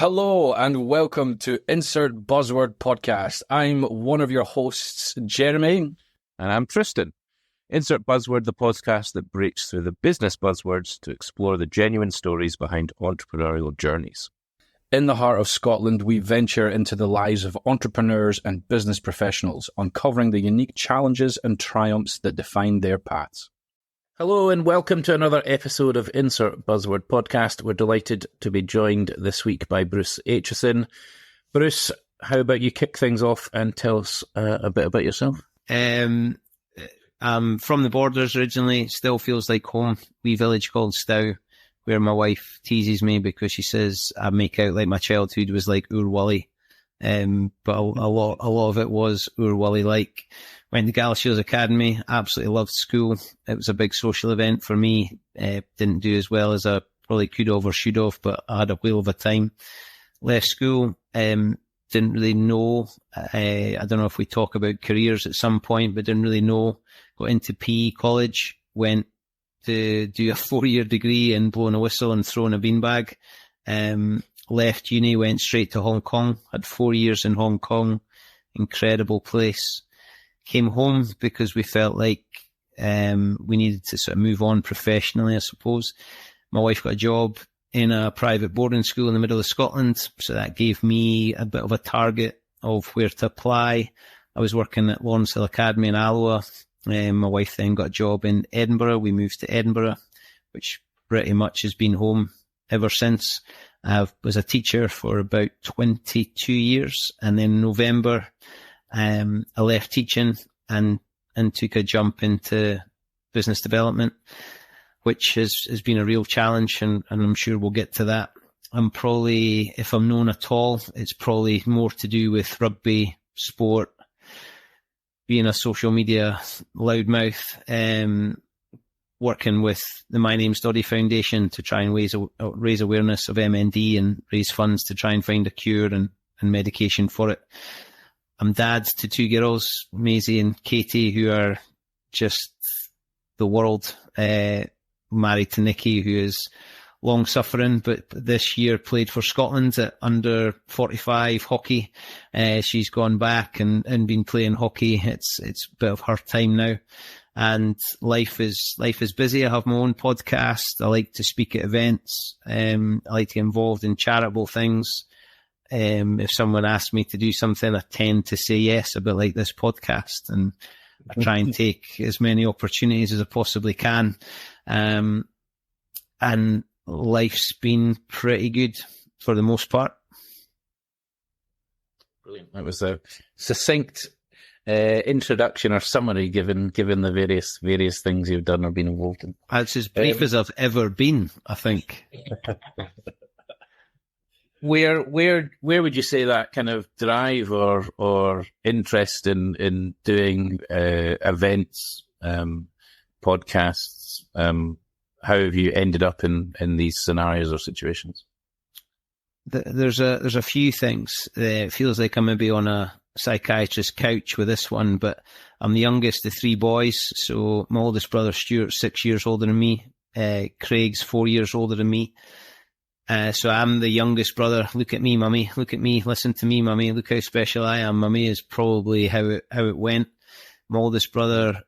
Hello and welcome to Insert Buzzword Podcast. I'm one of your hosts, Jeremy. And I'm Tristan. Insert Buzzword, the podcast that breaks through the business buzzwords to explore the genuine stories behind entrepreneurial journeys. In the heart of Scotland, we venture into the lives of entrepreneurs and business professionals, uncovering the unique challenges and triumphs that define their paths. Hello and welcome to another episode of Insert Buzzword Podcast. We're delighted to be joined this week by Bruce Aitchison. Bruce, how about you kick things off and tell us a bit about yourself? I'm from the Borders originally. Still feels like home. Wee village called Stow, where my wife teases me because she says I make out like my childhood was like Urwully. But a lot of it was Urwully-like. Went to Galashiels Academy, absolutely loved school. It was a big social event for me. Didn't do as well as I probably could have or should have, but I had a whale of a time. Left school, didn't really know. I don't know if we talk about careers at some point, but didn't really know. Got into PE college, went to do a 4-year degree in blowing a whistle and throwing a beanbag. Left uni, went straight to Hong Kong, had 4 years in Hong Kong, incredible place. Came home because we felt like we needed to sort of move on professionally, I suppose. My wife got a job in a private boarding school in the middle of Scotland, so that gave me a bit of a target of where to apply. I was working at Lawrence Hill Academy in Alloa. My wife then got a job in Edinburgh. We moved to Edinburgh, which pretty much has been home ever since. I was a teacher for about 22 years, and then in November, I left teaching and took a jump into business development, which has been a real challenge, and I'm sure we'll get to that. I'm probably, if I'm known at all, it's probably more to do with rugby, sport, being a social media loudmouth, working with the My Name's Doddy Foundation to try and raise awareness of MND and raise funds to try and find a cure and medication for it. I'm dad to 2 girls, Maisie and Katie, who are just the world. Married to Nikki, who is long suffering, but this year played for Scotland at under 45 hockey. She's gone back and been playing hockey. It's a bit of her time now. And life is busy. I have my own podcast. I like to speak at events. I like to get involved in charitable things. If someone asks me to do something, I tend to say yes, a bit like this podcast, and I try and take as many opportunities as I possibly can. And life's been pretty good for the most part. Brilliant. That was a succinct introduction or summary given the various things you've done or been involved in. That's as brief as I've ever been, I think. Where would you say that kind of drive or interest in doing events, podcasts, how have you ended up in these scenarios or situations? There's a few things. It feels like I'm maybe on a psychiatrist's couch with this one, but I'm the youngest of 3 boys. So my oldest brother Stuart's 6 years older than me. Craig's 4 years older than me. So I'm the youngest brother. Look at me, mummy. Look at me. Listen to me, mummy. Look how special I am, mummy, is probably how it went. My oldest brother,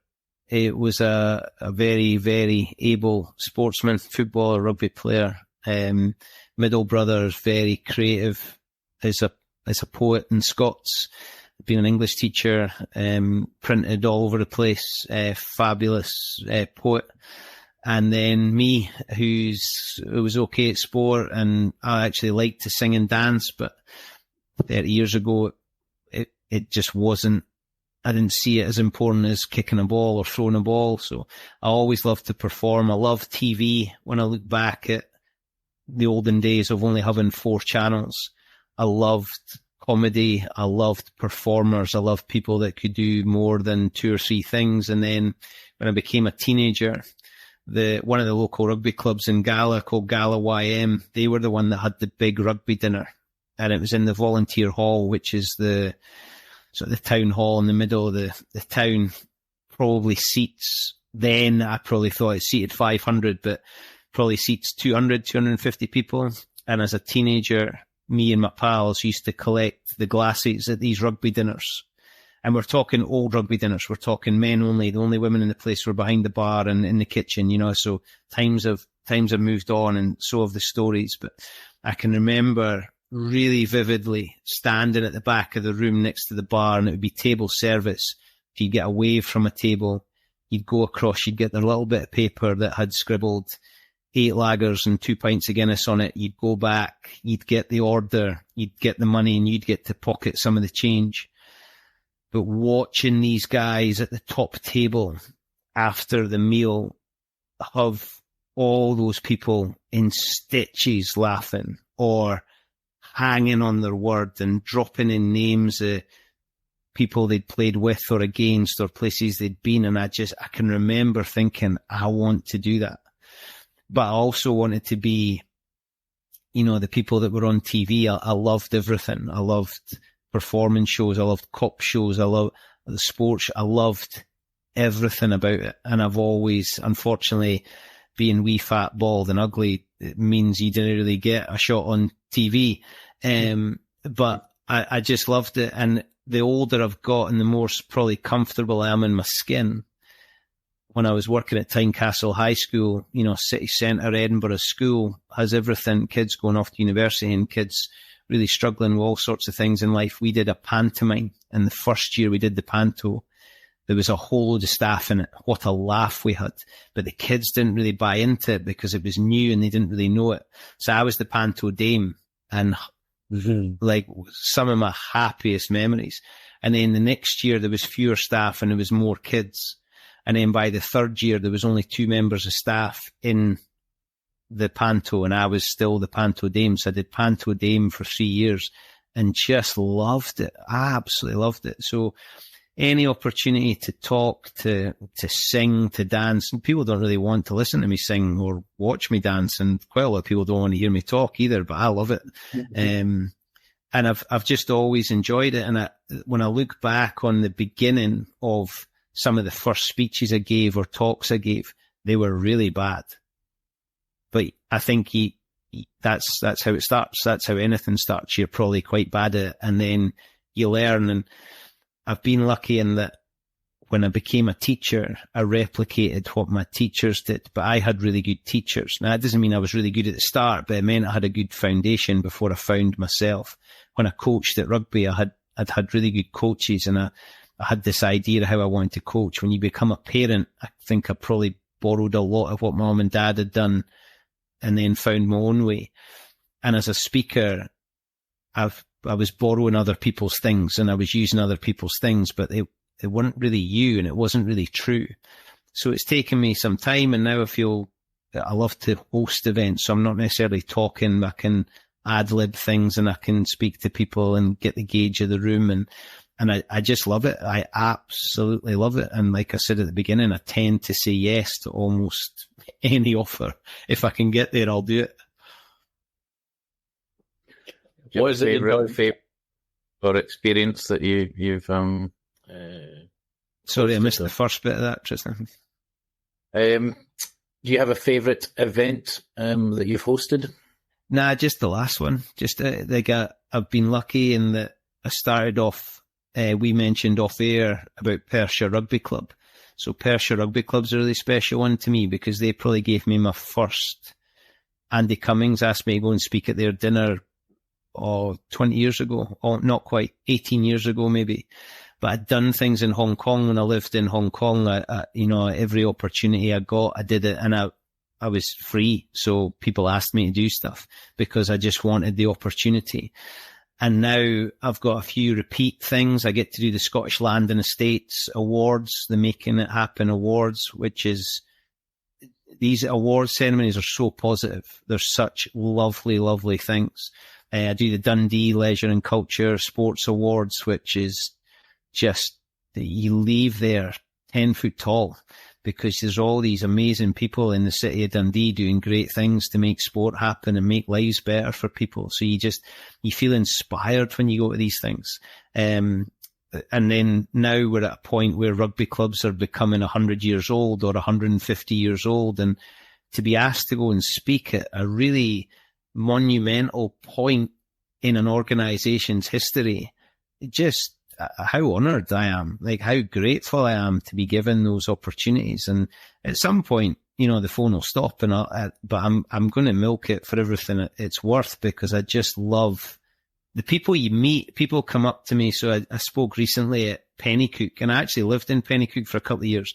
it was a very, very able sportsman, footballer, rugby player. Middle brother is very creative. Is a poet in Scots. Been an English teacher. Printed all over the place. Fabulous poet. And then me, who was okay at sport, and I actually liked to sing and dance, but 30 years ago, it just wasn't, I didn't see it as important as kicking a ball or throwing a ball. So I always loved to perform. I love TV. When I look back at the olden days of only having 4 channels, I loved comedy. I loved performers. I loved people that could do more than 2 or 3 things. And then when I became a teenager, one of the local rugby clubs in Gala called Gala YM, they were the one that had the big rugby dinner, and it was in the volunteer hall, which is the sort of the town hall in the middle of the town. Probably seats then, I probably thought it seated 500, but probably seats 200, 250 people. And as a teenager, me and my pals used to collect the glasses at these rugby dinners. And we're talking old rugby dinners. We're talking men only. The only women in the place were behind the bar and in the kitchen, you know, so times have moved on, and so have the stories. But I can remember really vividly standing at the back of the room next to the bar, and it would be table service. If you get away from a table, you'd go across, you'd get the little bit of paper that had scribbled 8 lagers and 2 pints of Guinness on it. You'd go back, you'd get the order, you'd get the money, and you'd get to pocket some of the change. But watching these guys at the top table after the meal have all those people in stitches laughing or hanging on their word and dropping in names of people they'd played with or against or places they'd been. And I can remember thinking, I want to do that. But I also wanted to be, you know, the people that were on TV. I loved everything. I loved performance shows. I loved cop shows. I loved the sports. I loved everything about it. And I've always, unfortunately, being wee, fat, bald and ugly, it means you didn't really get a shot on TV. But I just loved it. And the older I've got and the more probably comfortable I am in my skin. When I was working at Tynecastle High School, you know, city centre, Edinburgh school has everything, kids going off to university and kids really struggling with all sorts of things in life. We did a pantomime, and the first year we did the panto, there was a whole load of staff in it. What a laugh we had. But the kids didn't really buy into it because it was new and they didn't really know it. So I was the panto dame, and like some of my happiest memories. And then the next year there was fewer staff and there was more kids. And then by the third year, there was only 2 members of staff in the panto, and I was still the panto dame. So I did panto dame for 3 years and just loved it. I absolutely loved it. So any opportunity to talk, to sing, to dance, and people don't really want to listen to me sing or watch me dance, and quite a lot of people don't want to hear me talk either, but I love it. And I've just always enjoyed it. And when I look back on the beginning of some of the first speeches I gave or talks I gave, they were really bad. But I think that's how it starts. That's how anything starts. You're probably quite bad at it, and then you learn. And I've been lucky in that when I became a teacher, I replicated what my teachers did, but I had really good teachers. Now, that doesn't mean I was really good at the start, but it meant I had a good foundation before I found myself. When I coached at rugby, I'd had really good coaches, and I had this idea of how I wanted to coach. When you become a parent, I think I probably borrowed a lot of what mom and dad had done and then found my own way. And as a speaker, I was borrowing other people's things and I was using other people's things, but they weren't really you, and it wasn't really true. So it's taken me some time, and now I feel that I love to host events. So I'm not necessarily talking. I can ad-lib things and I can speak to people and get the gauge of the room, and I just love it. I absolutely love it. And like I said at the beginning, I tend to say yes to almost any offer. If I can get there, I'll do it. What is it your favorite or experience that you've Sorry, I missed the first bit of that, Tristan. Do you have a favorite event that you've hosted? Nah, just the last one. Just I've been lucky in that I started off. We mentioned off air about Perthshire Rugby Club. So Perthshire Rugby Club's a really special one to me because they probably gave me my first. Andy Cummings asked me to go and speak at their dinner 20 years ago, or not quite, 18 years ago maybe. But I'd done things in Hong Kong when I lived in Hong Kong. Every opportunity I got, I did it, and I was free. So people asked me to do stuff because I just wanted the opportunity. And now I've got a few repeat things. I get to do the Scottish Land and Estates Awards, the Making It Happen Awards, which is, these award ceremonies are so positive. They're such lovely, lovely things. I do the Dundee Leisure and Culture Sports Awards, which is just, you leave there 10 foot tall because there's all these amazing people in the city of Dundee doing great things to make sport happen and make lives better for people. So you feel inspired when you go to these things. And then now we're at a point where rugby clubs are becoming 100 years old or 150 years old. And to be asked to go and speak at a really monumental point in an organization's history. Just how honored I am, like how grateful I am to be given those opportunities. And at some point, you know, the phone will stop, but I'm going to milk it for everything it's worth, because I just love the people you meet. People come up to me. So I spoke recently at Pennycook, and I actually lived in Pennycook for a couple of years.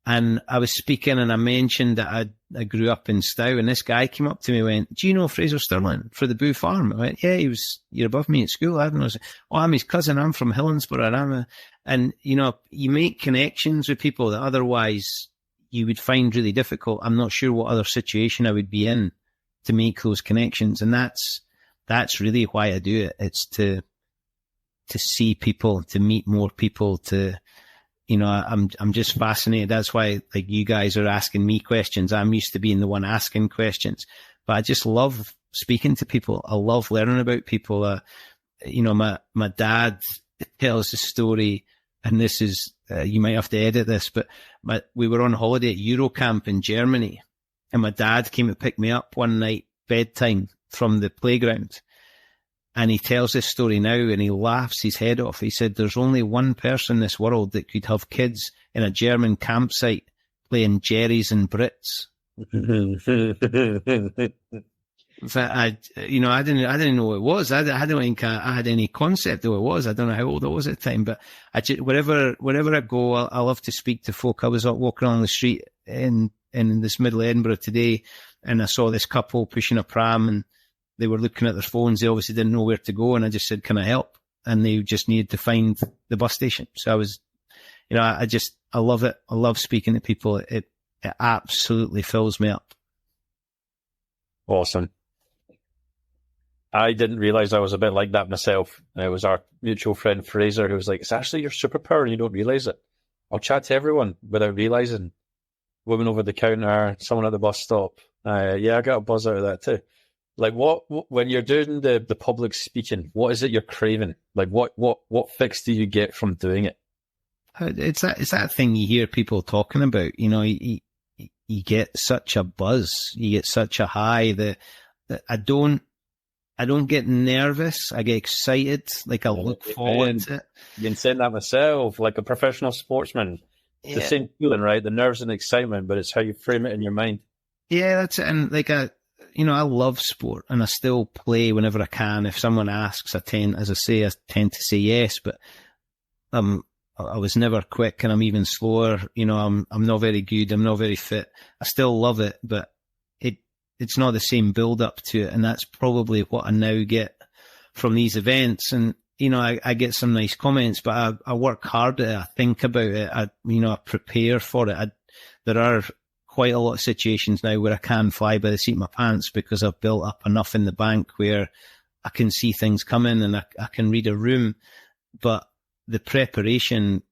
And I was speaking, and I mentioned that I grew up in Stow, and this guy came up to me and went, "Do you know Fraser Stirling for the Boo Farm?" I went, "Yeah, you're above me at school." I don't know. "Oh, I'm his cousin. I'm from Hillensborough." And you know, you make connections with people that otherwise you would find really difficult. I'm not sure what other situation I would be in to make those connections. And that's really why I do it. It's to see people, to meet more people, you know, I'm just fascinated. That's why, like, you guys are asking me questions. I'm used to being the one asking questions, but I just love speaking to people. I love learning about people. You know, my dad tells the story, and this is, you might have to edit this, but we were on holiday at Eurocamp in Germany, and my dad came to pick me up one night, bedtime, from the playground. And he tells this story now, and he laughs his head off. He said, "There's only one person in this world that could have kids in a German campsite playing Jerry's and Brits." I didn't know what it was. I don't think I had any concept of what it was. I don't know how old I was at the time, but wherever I go, I love to speak to folk. I was walking along the street in this middle of Edinburgh today, and I saw this couple pushing a pram, and they were looking at their phones. They obviously didn't know where to go. And I just said, "Can I help?" And they just needed to find the bus station. So I was, you know, I love it. I love speaking to people. It absolutely fills me up. Awesome. I didn't realize I was a bit like that myself. It was our mutual friend Fraser who was like, "It's actually your superpower and you don't realize it. I'll chat to everyone without realizing." Women over the counter, someone at the bus stop. Yeah, I got a buzz out of that too. Like, what when you're doing the public speaking, what is it you're craving? Like, what fix do you get from doing it? It's that thing you hear people talking about. You know, you get such a buzz, you get such a high. I don't get nervous. I get excited. Like, I look forward to it. You can say that myself, like a professional sportsman. It's the same feeling, right? The nerves and excitement, but it's how you frame it in your mind. Yeah, that's it. And like, I love sport, and I still play whenever I can. If someone asks, I tend to say yes, but I was never quick, and I'm even slower. You know, I'm not very good. I'm not very fit. I still love it, but it's not the same build up to it. And that's probably what I now get from these events. And, you know, I get some nice comments, but I work hard at it. I think about it. I prepare for it. There are quite a lot of situations now where I can fly by the seat of my pants, because I've built up enough in the bank where I can see things coming, and I can read a room. But the preparation,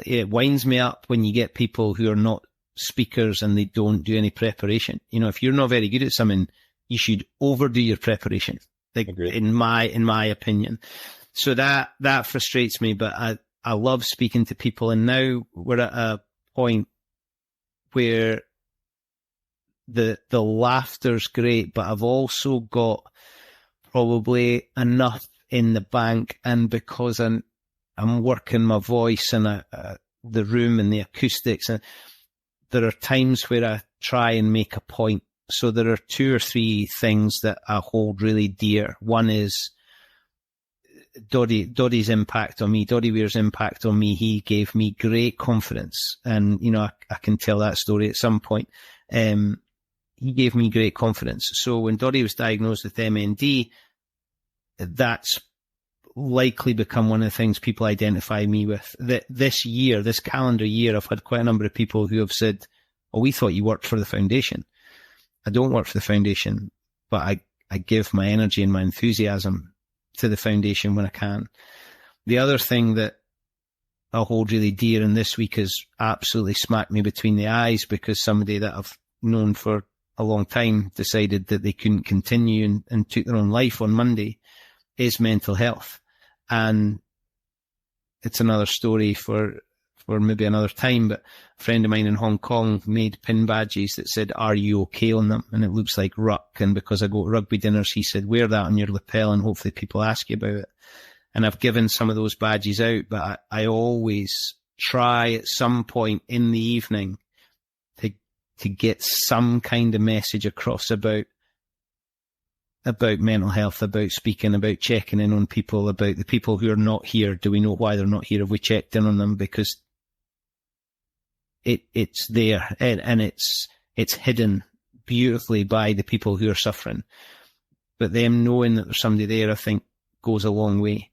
it winds me up when you get people who are not speakers and they don't do any preparation. You know, if you're not very good at something, you should overdo your preparation. Like, in my opinion. So that frustrates me, but I love speaking to people. And now we're at a point where the laughter's great, but I've also got probably enough in the bank, and because I'm working my voice and the room and the acoustics, and there are times where I try and make a point. So there are 2 or 3 things that I hold really dear. One is Doddie's impact on me, Doddie Weir's impact on me. He gave me great confidence, and, you know, I can tell that story at some point. He gave me great confidence. So when Doddie was diagnosed with MND, that's likely become one of the things people identify me with. This calendar year, I've had quite a number of people who have said, "Oh, we thought you worked for the foundation." I don't work for the foundation, but I give my energy and my enthusiasm to the foundation when I can. The other thing that I hold really dear, and this week has absolutely smacked me between the eyes, because somebody that I've known for a long time decided that they couldn't continue and took their own life on Monday, is mental health. And it's another story for for maybe another time, but a friend of mine in Hong Kong made pin badges that said, "Are you okay?" on them. And it looks like ruck. And because I go to rugby dinners, he said, wear that on your lapel and hopefully people ask you about it. And I've given some of those badges out, but I always try at some point in the evening to get some kind of message across about mental health, about speaking, about checking in on people, about the people who are not here. Do we know why they're not here? Have we checked in on them? Because it's there and it's hidden beautifully by the people who are suffering. But them knowing that there's somebody there, I think, goes a long way.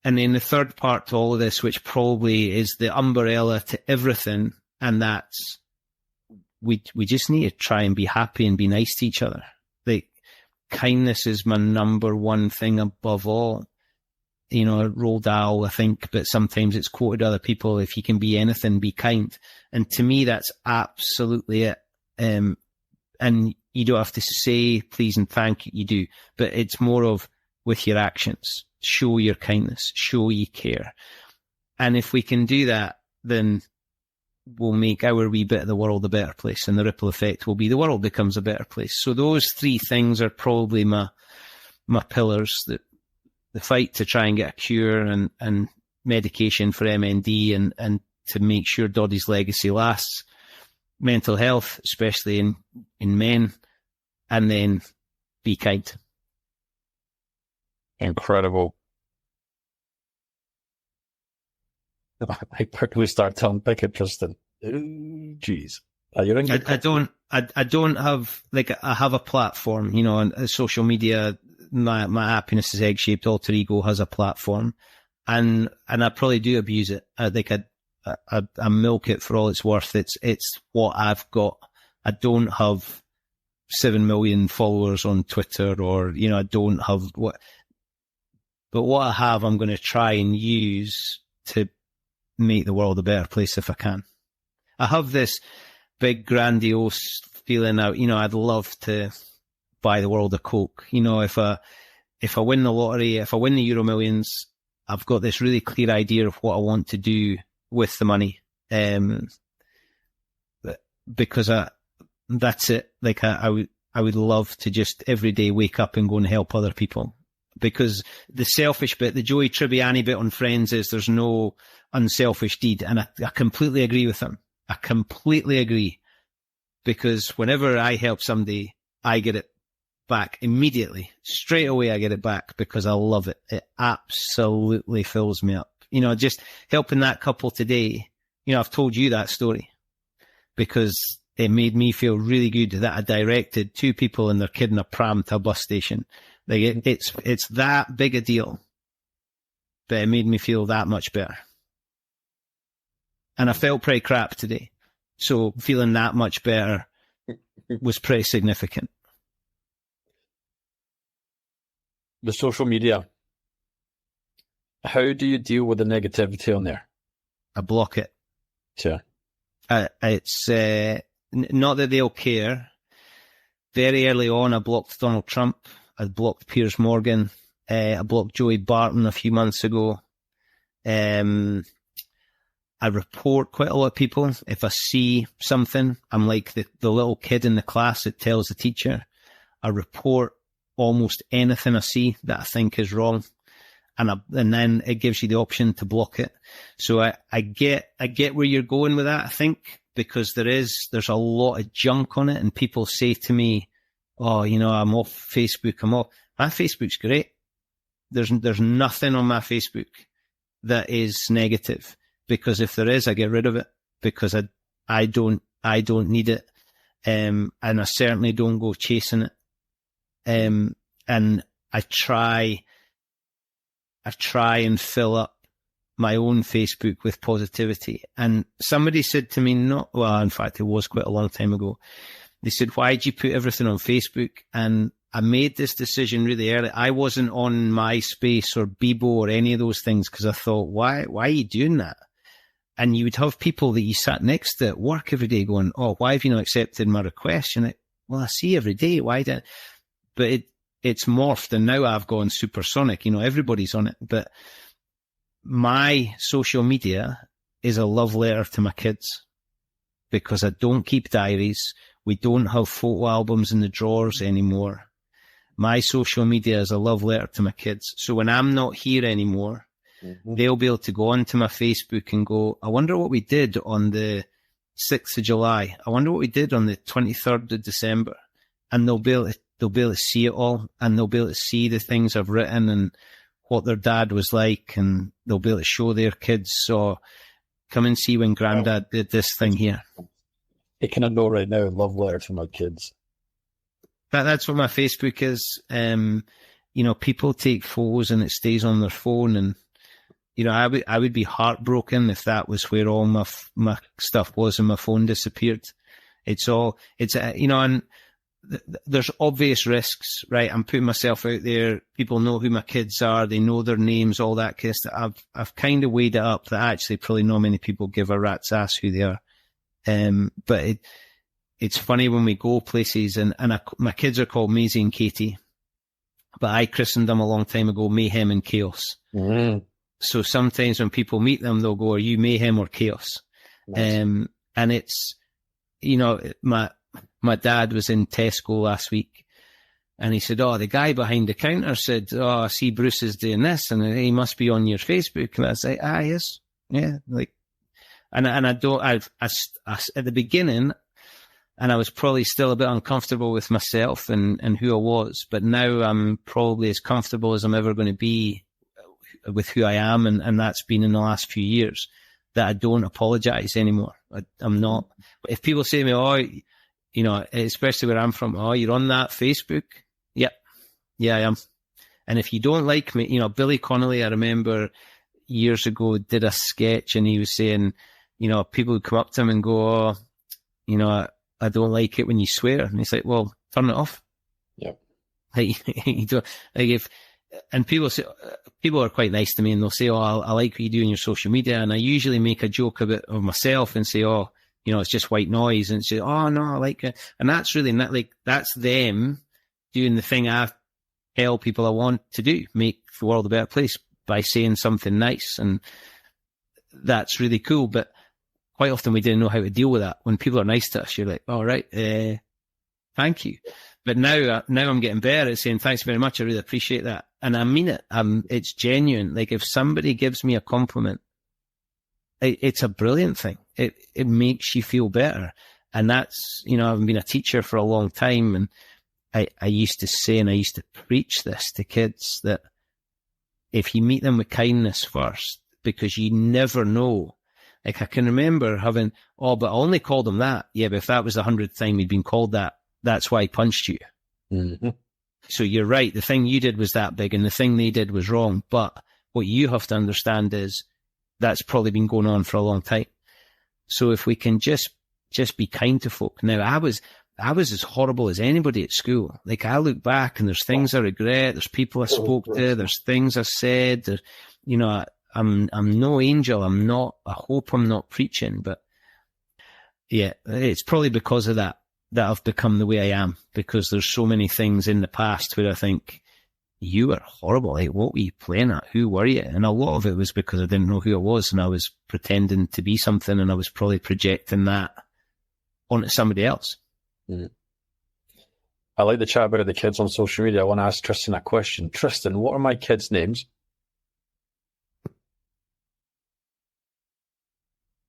And then the third part to all of this, which probably is the umbrella to everything, and that's we just need to try and be happy and be nice to each other. Like, kindness is my number one thing above all. You know, Roald Dahl, I think, but sometimes it's quoted to other people, if you can be anything, be kind. And to me, that's absolutely it. And you don't have to say please and thank you do, but it's more of with your actions. Show your kindness, show you care. And if we can do that, then we'll make our wee bit of the world a better place, and the ripple effect will be the world becomes a better place. So those three things are probably my pillars: the fight to try and get a cure and medication for MND and to make sure Doddie's legacy lasts, mental health, especially in men, and then be kind. Incredible. Where do we start to unpick it, Tristan? Jeez. I don't have, like, I have a platform, you know, on social media. My Happiness is Egg-Shaped Alter Ego has a platform, and I probably do abuse it. I milk it for all it's worth. It's what I've got. I don't have 7 million followers on Twitter, or, you know, I don't have but what I have, I'm going to try and use to make the world a better place if I can. I have this big grandiose feeling out, you know, I'd love to buy the world a Coke. You know, if I win the lottery, if I win the Euro Millions, I've got this really clear idea of what I want to do with the money. Because that's it. Like, I would love to just every day wake up and go and help other people. Because the selfish bit, the Joey Tribbiani bit on Friends, is there's no unselfish deed. And I completely agree with him. I completely agree. Because whenever I help somebody, I get it back immediately. Straight away I get it back because I love it. It absolutely fills me up. You know, just helping that couple today, you know, I've told you that story because it made me feel really good that I directed 2 people and their kid in a pram to a bus station. Like, it's that big a deal, but it made me feel that much better. And I felt pretty crap today. So feeling that much better was pretty significant. The social media. How do you deal with the negativity on there? I block it. Sure. It's not that they'll care. Very early on, I blocked Donald Trump. I blocked Piers Morgan. I blocked Joey Barton a few months ago. I report quite a lot of people. If I see something, I'm like the little kid in the class that tells the teacher. I report almost anything I see that I think is wrong. And then it gives you the option to block it. So I get where you're going with that, I think, because there's a lot of junk on it, and people say to me, oh, you know, I'm off Facebook, my Facebook's great. There's nothing on my Facebook that is negative, because if there is, I get rid of it because I don't need it. And I certainly don't go chasing it. And I try and fill up my own Facebook with positivity. And somebody said to me, in fact, it was quite a long time ago. They said, why'd you put everything on Facebook? And I made this decision really early. I wasn't on MySpace or Bebo or any of those things because I thought, why are you doing that? And you would have people that you sat next to at work every day going, oh, why have you not accepted my request? And well, I see every day. Why didn't? But it's morphed, and now I've gone supersonic. You know, everybody's on it. But my social media is a love letter to my kids, because I don't keep diaries. We don't have photo albums in the drawers anymore. My social media is a love letter to my kids. So when I'm not here anymore, they'll be able to go onto my Facebook and go, I wonder what we did on the 6th of July. I wonder what we did on the 23rd of December. And they'll be able to see it all, and they'll be able to see the things I've written and what their dad was like, and they'll be able to show their kids. So come and see when Grandad did this thing here. You can know right now, love letter to my kids. That's what my Facebook is. People take photos and it stays on their phone, and I would be heartbroken if that was where all my stuff was and my phone disappeared. And there's obvious risks, right? I'm putting myself out there. People know who my kids are. They know their names, all that kind of stuff. I've kind of weighed it up that actually probably not many people give a rat's ass who they are. But it's funny when we go places, and my kids are called Maisie and Katie, but I christened them a long time ago Mayhem and Chaos. Mm. So sometimes when people meet them, they'll go, are you Mayhem or Chaos? Nice. And it's, my dad was in Tesco last week, and he said, oh, the guy behind the counter said, oh, I see Bruce is doing this, and he must be on your Facebook. And I was like, yes. Yeah. And I don't, at the beginning, and I was probably still a bit uncomfortable with myself and who I was, but now I'm probably as comfortable as I'm ever going to be with who I am. And that's been in the last few years, that I don't apologize anymore. I'm not. If people say to me, especially where I'm from, oh, you're on that Facebook? Yeah, I am. And if you don't like me, Billy Connolly, I remember years ago, did a sketch, and he was saying, people would come up to him and go, oh, I don't like it when you swear. And he's like, well, turn it off. Yeah. And people are quite nice to me, and they'll say, oh, I like what you do on your social media. And I usually make a joke of myself and say, oh, it's just white noise, and say, oh no, I like it. And that's really not that's them doing the thing I tell people I want to do, make the world a better place by saying something nice. And that's really cool. But quite often we didn't know how to deal with that. When people are nice to us, you're like, all right, thank you. But now I'm getting better at saying thanks very much. I really appreciate that. And I mean it. It's genuine. Like, if somebody gives me a compliment, it's a brilliant thing. It makes you feel better. And that's, I've been a teacher for a long time, and I used to say, and I used to preach this to kids, that if you meet them with kindness first, because you never know. Like, I can remember having, oh, but I only called him that. Yeah, but if that was the 100th time he'd been called that, that's why I punched you. Mm-hmm. So you're right. The thing you did was that big, and the thing they did was wrong. But what you have to understand is that's probably been going on for a long time. So if we can just be kind to folk. Now, I was as horrible as anybody at school. Like, I look back and there's things I regret. There's people I spoke to. There's things I said. I'm no angel. I hope I'm not preaching, but yeah, it's probably because of that I've become the way I am, because there's so many things in the past where I think, you were horrible. Like, what were you playing at? Who were you? And a lot of it was because I didn't know who I was, and I was pretending to be something, and I was probably projecting that onto somebody else. Mm. I like the chat about the kids on social media. I want to ask Tristan a question. Tristan, what are my kids' names?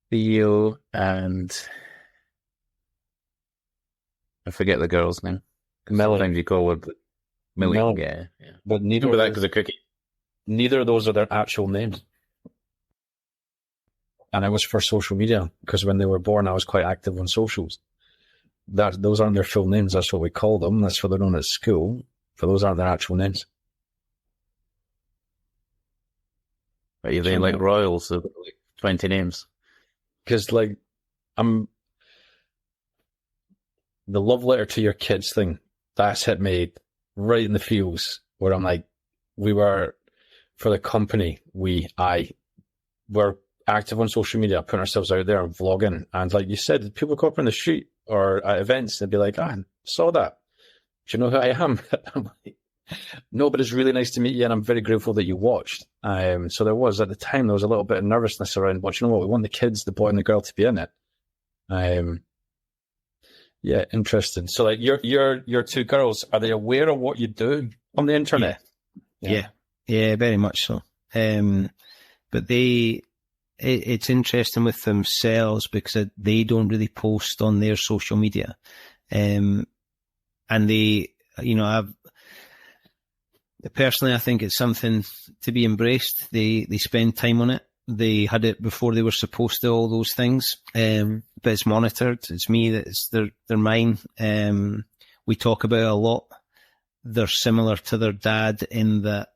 Theo and I forget the girl's name. Melanie. Sometimes you call her Millie. Yeah. But neither Remember that because of Cookie. Neither of those are their actual names. And it was for social media, because when they were born, I was quite active on socials. Those aren't their full names. That's what we call them. That's what they're known at school. But those aren't their actual names. But you're like royals, so like 20 names. Because, like, the love letter to your kids thing, that's hit me right in the feels, where I'm like, we were, for the company, we're active on social media, putting ourselves out there, vlogging. And like you said, people come up on the street or at events and be like, I saw that. Do you know who I am? I'm like, No, but it's really nice to meet you, and I'm very grateful that you watched. So there was, at the time, there was a little bit of nervousness around, but you know what, we want the kids, the boy and the girl, to be in it. Yeah, interesting. So like your two girls, are they aware of what you do on the internet? Yeah, very much so. But it's interesting with themselves because they don't really post on their social media. And they, personally, I think it's something to be embraced. They spend time on it. They had it before they were supposed to, all those things. But it's monitored. It's me, they're mine. We talk about it a lot. They're similar to their dad in that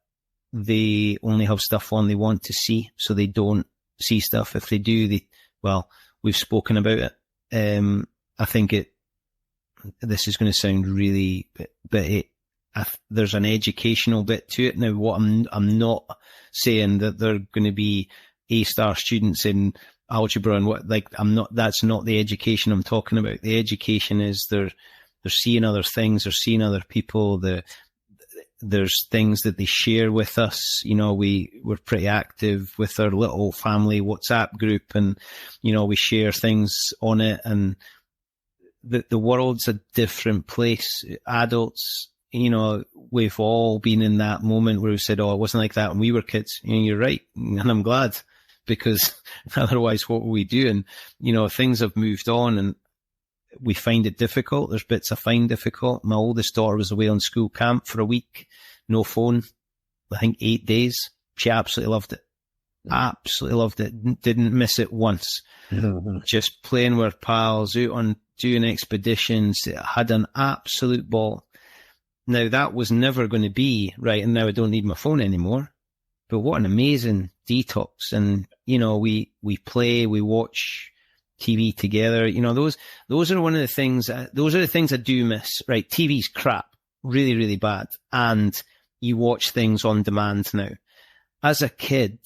they only have stuff on they want to see, so they don't see stuff. If they do, we've spoken about it. I think this is going to sound really, but there's an educational bit to it. Now, what I'm not saying that they're going to be A-star students in algebra and that's not the education I'm talking about. The education is they're seeing other things, they're seeing other people, there's things that they share with us. We're pretty active with our little family WhatsApp group, and, we share things on it, and the world's a different place. Adults, we've all been in that moment where we said, oh, it wasn't like that when we were kids. You're right. And I'm glad, because otherwise what would we do? And, things have moved on, and we find it difficult. There's bits I find difficult. My oldest daughter was away on school camp for a week, no phone, I think 8 days. She absolutely loved it. Absolutely loved it. Didn't miss it once. Just playing with pals, out on doing expeditions. Had an absolute ball. Now, that was never going to be right, and now I don't need my phone anymore. But what an amazing detox. And, we play, we watch TV together. Those are one of the things, those are the things I do miss, right? TV's crap, really, really bad. And you watch things on demand now. As a kid,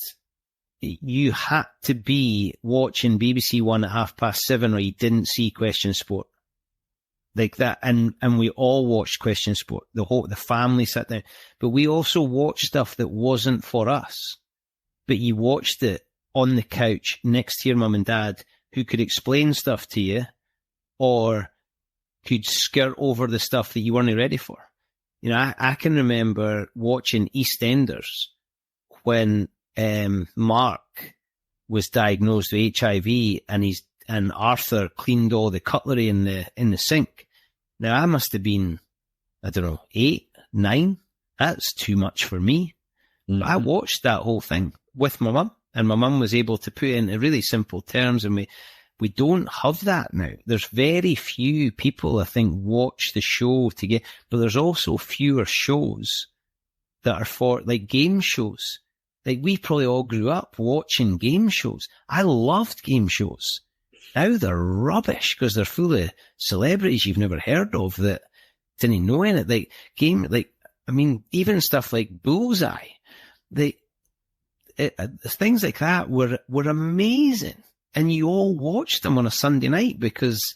you had to be watching BBC One at 7:30 or you didn't see Question Sport. Like that. And we all watched Question Sport. The family sat down, but we also watched stuff that wasn't for us, but you watched it on the couch next to your mum and dad, who could explain stuff to you or could skirt over the stuff that you weren't ready for. I can remember watching EastEnders when Mark was diagnosed with HIV, and Arthur cleaned all the cutlery in the sink. Now, I must have been, 8, 9. That's too much for me. Mm-hmm. I watched that whole thing with my mum, and my mum was able to put it into really simple terms, and we don't have that now. There's very few people, I think, watch the show but there's also fewer shows that are for, like, game shows. Like, we probably all grew up watching game shows. I loved game shows. Now they're rubbish because they're full of celebrities you've never heard of that didn't know anything. Even stuff like Bullseye, things like that were amazing. And you all watched them on a Sunday night because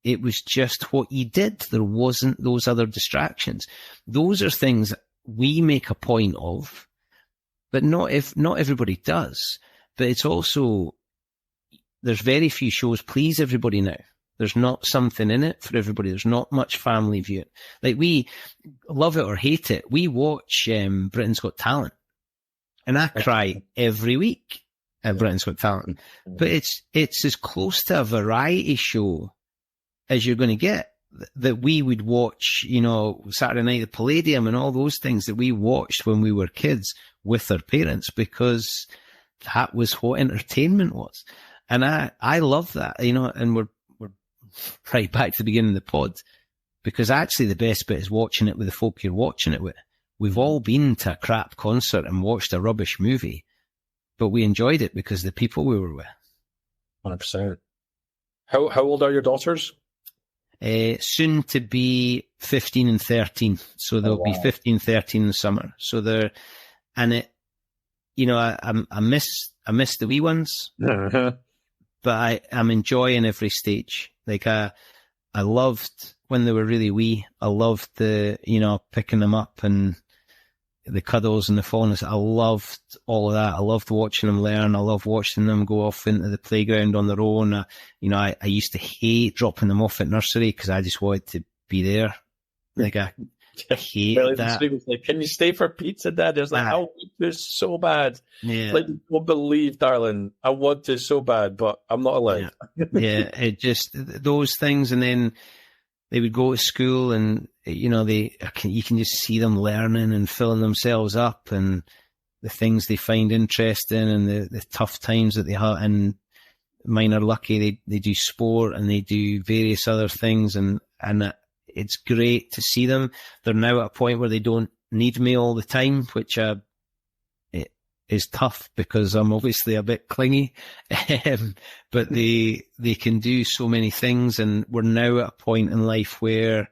it was just what you did. There wasn't those other distractions. Those are things we make a point of, but not everybody does. But it's also, there's very few shows please everybody now. There's not something in it for everybody. There's not much family viewing. Like, we love it or hate it. We watch Britain's Got Talent, and I cry every week at Britain's Got Talent. But it's as close to a variety show as you're going to get, that we would watch, Saturday Night at the Palladium and all those things that we watched when we were kids with our parents, because that was what entertainment was. And I love that, and we're right back to the beginning of the pod, because actually the best bit is watching it with the folk you're watching it with. We've all been to a crap concert and watched a rubbish movie, but we enjoyed it because the people we were with. 100%. How old are your daughters? Soon to be 15 and 13. So they'll be 15, 13 in the summer. So I miss the wee ones, but I'm enjoying every stage. Like, I loved when they were really wee. I loved picking them up and the cuddles and the fondness. I loved all of that. I loved watching them learn. I loved watching them go off into the playground on their own. I used to hate dropping them off at nursery because I just wanted to be there. Like I hate that. Was like, can you stay for pizza, Dad? I was like, I want to so bad. Yeah. Like, you won't believe, darling. I want to so bad, but I'm not allowed. Yeah, it just, those things. And then they would go to school and, you can just see them learning and filling themselves up and the things they find interesting and the tough times that they have. And mine are lucky. They do sport and they do various other things. And it's great to see them. They're now at a point where they don't need me all the time, which it is tough because I'm obviously a bit clingy. But they can do so many things, and we're now at a point in life where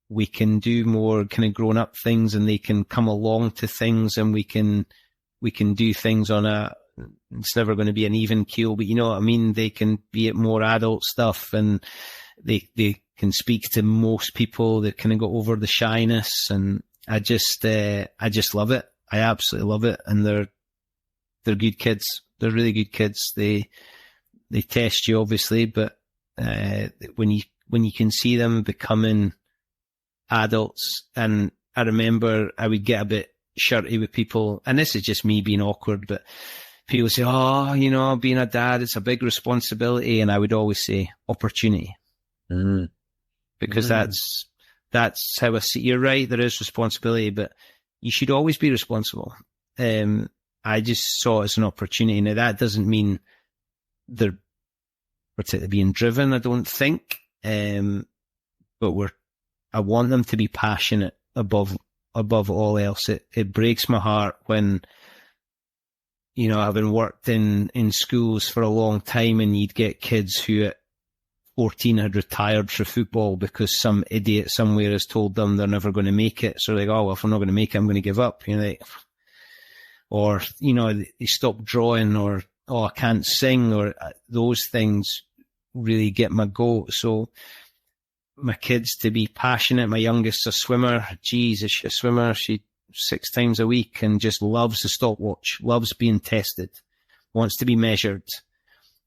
we can do more kind of grown up things, and they can come along to things, and we can do things it's never going to be an even keel, but you know what I mean? They can be at more adult stuff, and they can speak to most people that kind of got over the shyness, and I just love it. I absolutely love it. And they're good kids. They're really good kids. They test you obviously, but, when you can see them becoming adults, and I remember I would get a bit shirty with people, and this is just me being awkward, but people say, oh, being a dad, it's a big responsibility. And I would always say opportunity. Because that's how I see. You're right, there is responsibility, but you should always be responsible. I just saw it as an opportunity. Now that doesn't mean they're particularly being driven, I don't think. But I want them to be passionate above all else. It breaks my heart when, having worked in schools for a long time, and you'd get kids who at 14 had retired for football because some idiot somewhere has told them they're never going to make it. So they're like, oh, well, if I'm not going to make it, I'm going to give up. Or, they stop drawing, or, oh, I can't sing, or those things really get my goat. So my kids to be passionate. My youngest's a swimmer. Jeez, is she a swimmer? She 6 times a week and just loves the stopwatch, loves being tested, wants to be measured.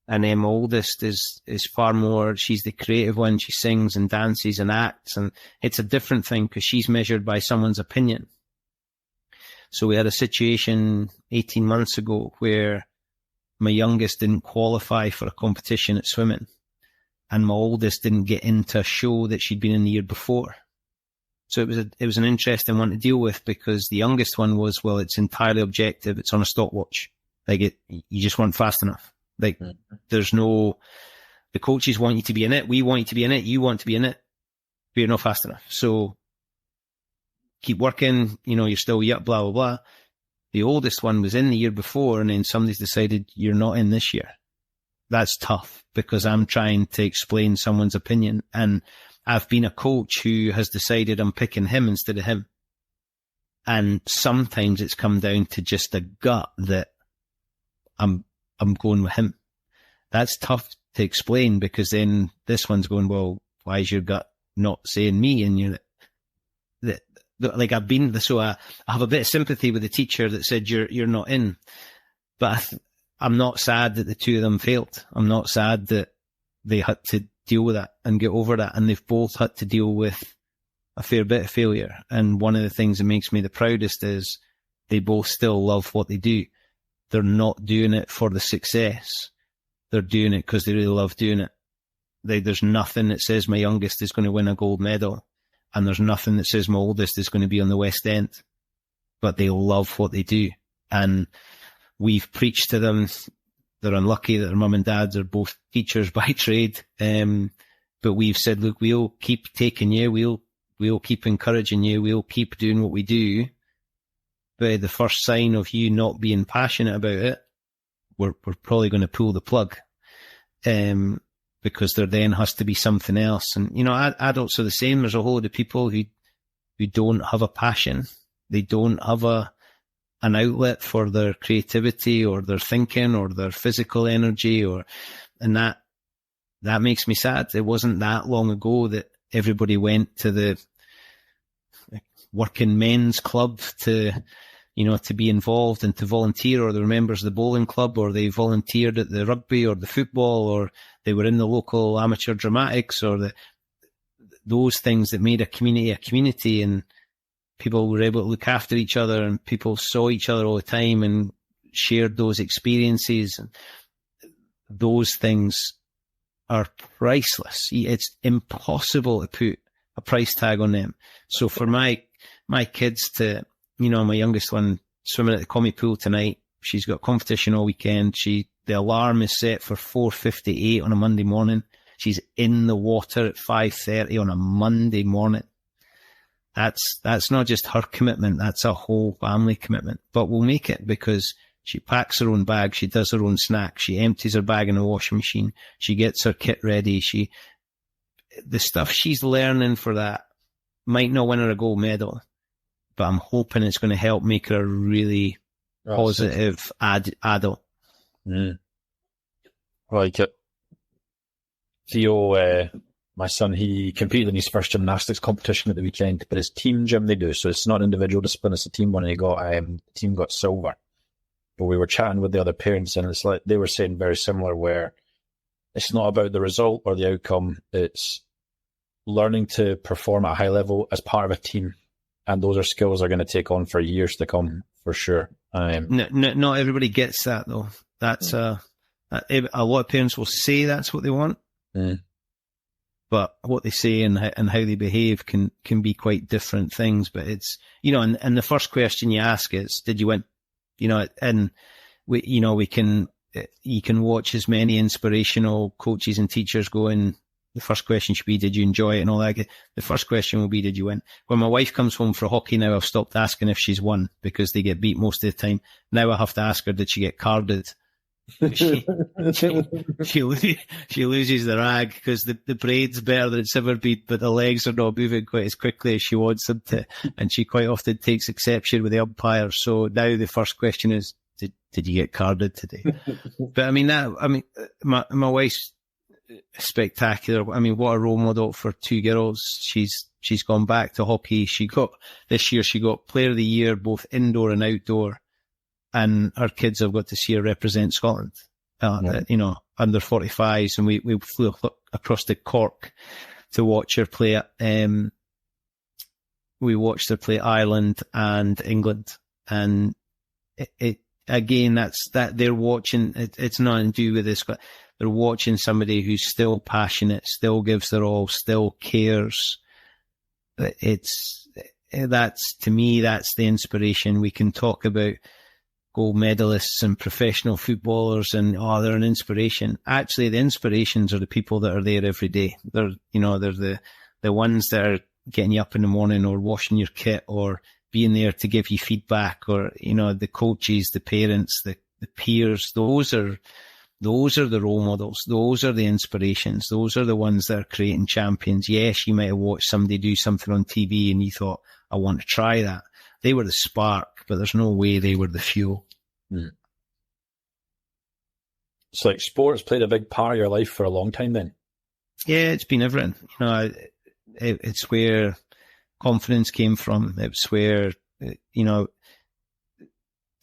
And then my oldest is far more, she's the creative one. She sings and dances and acts, and it's a different thing because she's measured by someone's opinion. So we had a situation 18 months ago where my youngest didn't qualify for a competition at swimming, and my oldest didn't get into a show that she'd been in the year before. So it was an interesting one to deal with, because the youngest one was, well, it's entirely objective. It's on a stopwatch. Like you just weren't fast enough. Like there's no, the coaches want you to be in it. We want you to be in it. You want to be in it. But you're not fast enough. So keep working. You're still blah, blah, blah. The oldest one was in the year before, and then somebody's decided you're not in this year. That's tough, because I'm trying to explain someone's opinion, and I've been a coach who has decided I'm picking him instead of him. And sometimes it's come down to just a gut that I'm going with him. That's tough to explain, because then this one's going, well, why is your gut not saying me? And you're like, I have a bit of sympathy with the teacher that said you're not in, but I'm not sad that the two of them failed. I'm not sad that they had to deal with that and get over that. And they've both had to deal with a fair bit of failure. And one of the things that makes me the proudest is they both still love what they do. They're not doing it for the success. They're doing it because they really love doing it. There's nothing that says my youngest is going to win a gold medal, and there's nothing that says my oldest is going to be on the West End, but they love what they do. And we've preached to them. They're unlucky that their mum and dads are both teachers by trade. But we've said, look, we'll keep taking you. We'll keep encouraging you. We'll keep doing what we do. But the first sign of you not being passionate about it, we're probably going to pull the plug. Because there then has to be something else. And, adults are the same. There's a whole lot of people who don't have a passion. They don't have an outlet for their creativity or their thinking or their physical energy, and that makes me sad. It wasn't that long ago that everybody went to the working men's club to be involved and to volunteer, or they were members of the bowling club, or they volunteered at the rugby or the football, or they were in the local amateur dramatics, or those things that made a community, and people were able to look after each other, and people saw each other all the time and shared those experiences. Those things are priceless. It's impossible to put a price tag on them. So for my kids to, my youngest one swimming at the commie pool tonight, she's got competition all weekend. The alarm is set for 4:58 on a Monday morning. She's in the water at 5:30 on a Monday morning. That's not just her commitment. That's a whole family commitment. But we'll make it, because she packs her own bag. She does her own snack. She empties her bag in the washing machine. She gets her kit ready. The stuff she's learning for that might not win her a gold medal, but I'm hoping it's going to help make her a really positive adult. I like it. Theo, my son, he competed in his first gymnastics competition at the weekend, but it's team gym they do, so it's not individual discipline, it's a team one, and the team got silver. But we were chatting with the other parents, and it's like they were saying very similar, where it's not about the result or the outcome, it's learning to perform at a high level as part of a team. And those are skills they're going to take on for years to come, for sure. Not everybody gets that, though. That's a lot of parents will say that's what they want, but what they say and how they behave can be quite different things. But it's, and the first question you ask is, did you win? And you can watch as many inspirational coaches and teachers going, the first question should be, did you enjoy it and all that? The first question will be, did you win? When my wife comes home for hockey now, I've stopped asking if she's won, because they get beat most of the time. Now I have to ask her, did she get carded? She loses the rag because the braid's better than it's ever been, but the legs are not moving quite as quickly as she wants them to, and she quite often takes exception with the umpire. So now the first question is, did you get carded today? But my wife's spectacular. I mean, what a role model for two girls. She's gone back to hockey. This year she got Player of the Year, both indoor and outdoor. And our kids have got to see her represent Scotland, under 45s. And we flew across to Cork to watch her play. We watched her play Ireland and England. And it again, that's that they're watching. It's nothing to do with this. They're watching somebody who's still passionate, still gives their all, still cares. To me, that's the inspiration. We can talk about gold medalists and professional footballers and, they're an inspiration. Actually, the inspirations are the people that are there every day. They're the ones that are getting you up in the morning, or washing your kit, or being there to give you feedback, or, the coaches, the parents, the peers. Those are the role models. Those are the inspirations. Those are the ones that are creating champions. Yes, you might have watched somebody do something on TV and you thought, I want to try that. They were the spark, but there's no way they were the fuel. It's like sports played a big part of your life for a long time then. Yeah, it's been everything. It's where confidence came from. It's where,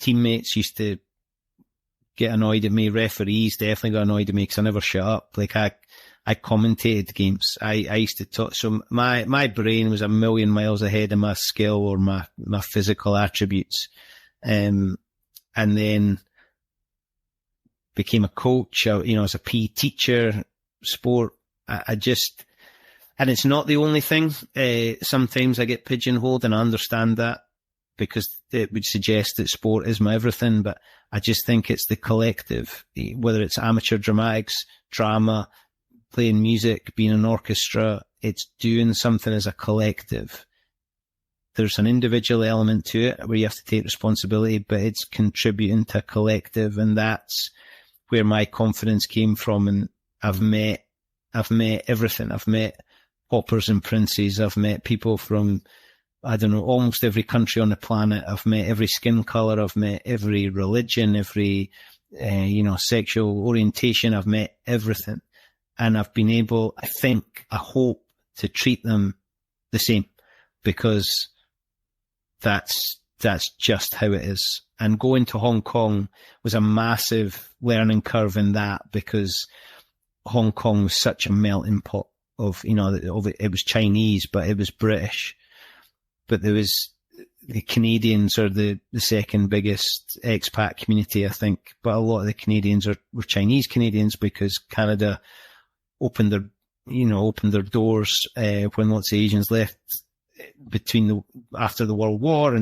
teammates used to get annoyed at me. Referees definitely got annoyed at me because I never shut up. Like I commentated games. I used to talk. So my brain was a million miles ahead of my skill or my physical attributes. And then became a coach, as a PE teacher, sport. And it's not the only thing. Sometimes I get pigeonholed, and I understand that, because it would suggest that sport is my everything, but I just think it's the collective, whether it's amateur dramatics, drama, playing music, being an orchestra, it's doing something as a collective. There's an individual element to it where you have to take responsibility, but it's contributing to a collective, and that's where my confidence came from. And I've met everything. I've met paupers and princes. I've met people from, almost every country on the planet. I've met every skin color. I've met every religion, every, sexual orientation. I've met everything. And I've been able, I hope, to treat them the same, because that's just how it is. And going to Hong Kong was a massive learning curve in that, because Hong Kong was such a melting pot of, it was Chinese, but it was British. But there was, the Canadians are the second biggest expat community, I think. But a lot of the Canadians were Chinese Canadians, because Canada opened their doors when lots of Asians left after the World War.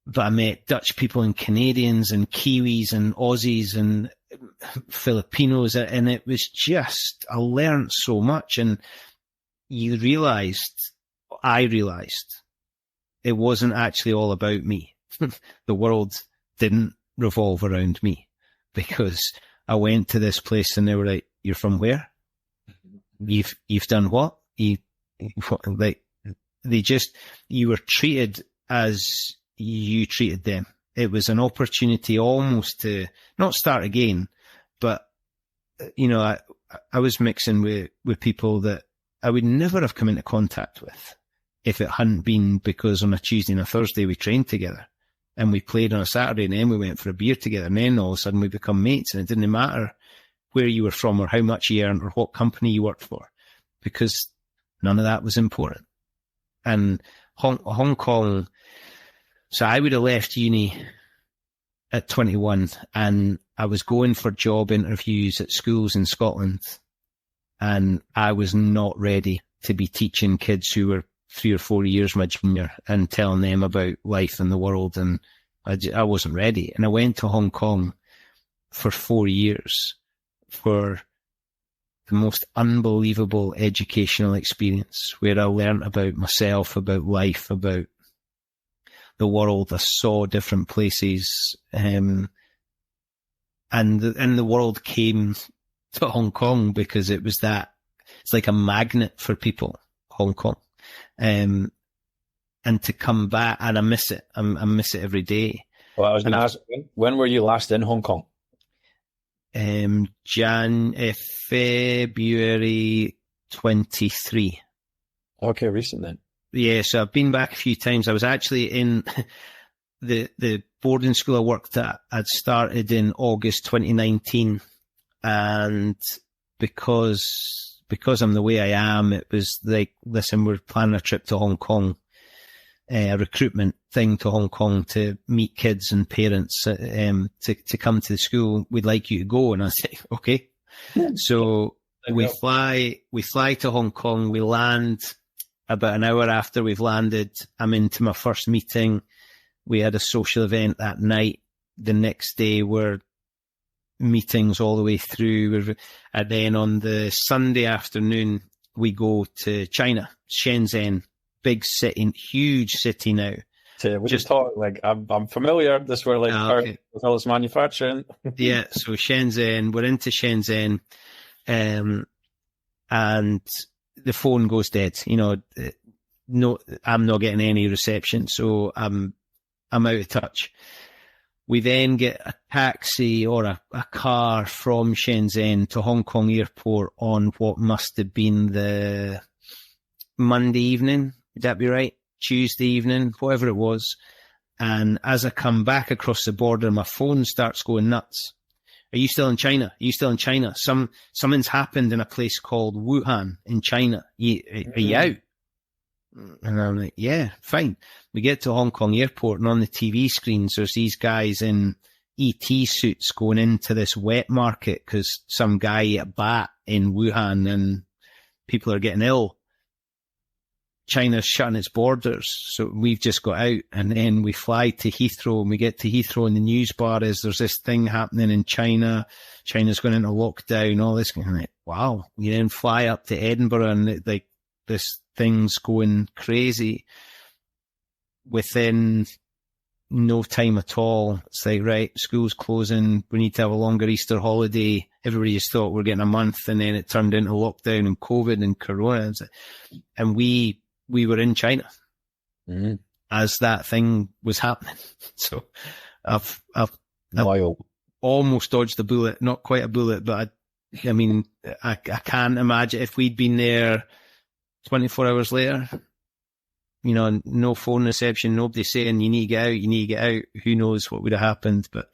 But I met Dutch people and Canadians and Kiwis and Aussies and Filipinos, and it was just, I learned so much. And I realized it wasn't actually all about me. The world didn't revolve around me, because I went to this place and they were like, "You're from where? You've done what? You were treated as you treated them." It was an opportunity almost to not start again, but I was mixing with people that I would never have come into contact with if it hadn't been because on a Tuesday and a Thursday we trained together and we played on a Saturday, and then we went for a beer together, and then all of a sudden we become mates, and it didn't matter where you were from or how much you earned or what company you worked for, because none of that was important. And Hong Kong, so I would have left uni at 21, and I was going for job interviews at schools in Scotland, and I was not ready to be teaching kids who were 3 or 4 years my junior and telling them about life and the world, and I wasn't ready. And I went to Hong Kong for 4 years for the most unbelievable educational experience, where I learned about myself, about life, about the world. I saw different places, and the world came to Hong Kong because it's like a magnet for people, Hong Kong. And to come back, and I miss it. I miss it every day. Well, I was going to ask, when were you last in Hong Kong? February 23. Okay, recent then. Yeah, so I've been back a few times. I was actually in the boarding school I worked at. I'd started in August 2019, and because I'm the way I am, it was like, listen, we're planning a trip to Hong Kong, a recruitment thing to Hong Kong to meet kids and parents, to come to the school. We'd like you to go. And I said, okay. So we fly to Hong Kong. We land about an hour after we've landed. I'm into my first meeting. We had a social event that night. The next day we're meetings all the way through. And then on the Sunday afternoon, we go to China, Shenzhen, big city, huge city now. We just talk, like, I'm familiar. This where like okay. with all this manufacturing. Yeah, so Shenzhen, we're into Shenzhen, and the phone goes dead. No, I'm not getting any reception, so I'm out of touch. We then get a taxi or a car from Shenzhen to Hong Kong airport on what must have been the Monday evening. Would that be right? Tuesday evening, whatever it was. And as I come back across the border, my phone starts going nuts. Are you still in China? Are you still in China? Something's happened in a place called Wuhan in China. Are you out? And I'm like, yeah, fine. We get to Hong Kong airport, and on the TV screens, there's these guys in ET suits going into this wet market because some guy ate a bat in Wuhan and people are getting ill. China's shutting its borders, so we've just got out, and then we fly to Heathrow, and we get to Heathrow, and the news bar is there's this thing happening in China. China's going into lockdown, all this. And I'm like, wow. We then fly up to Edinburgh, and like this thing's going crazy. Within no time at all, it's like, right, school's closing, we need to have a longer Easter holiday. Everybody just thought we're getting a month, and then it turned into lockdown and COVID and Corona. And we were in China as that thing was happening. So I've almost dodged a bullet, not quite a bullet, but I mean, I can't imagine if we'd been there 24 hours later, you know, no phone reception, nobody saying you need to get out, you need to get out. Who knows what would have happened? But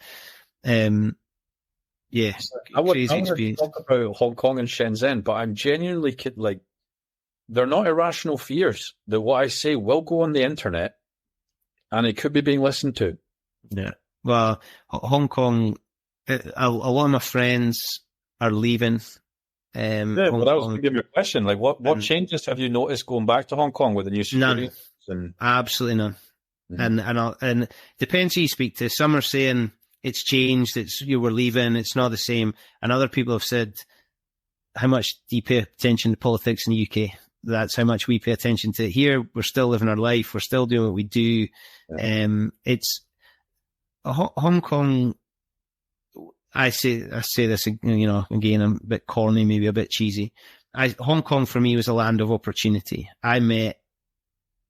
yeah, I want crazy to experience. talk about Hong Kong and Shenzhen, but I'm genuinely like, they're not irrational fears. That what I say will go on the internet, and it could be being listened to. Yeah. Well, Hong Kong, a lot of my friends are leaving. Yeah, well, that was going to give me a question. Like, what changes have you noticed going back to Hong Kong with the new security? None. Absolutely none. Mm-hmm. And depends who you speak to. Some are saying it's changed. You were leaving. It's not the same. And other people have said, how much do you pay attention to politics in the UK? That's how much we pay attention to it. Here, we're still living our life. We're still doing what we do. Yeah. It's Hong Kong. I say this, you know, again, I'm a bit corny, maybe a bit cheesy. Hong Kong for me was a land of opportunity. I met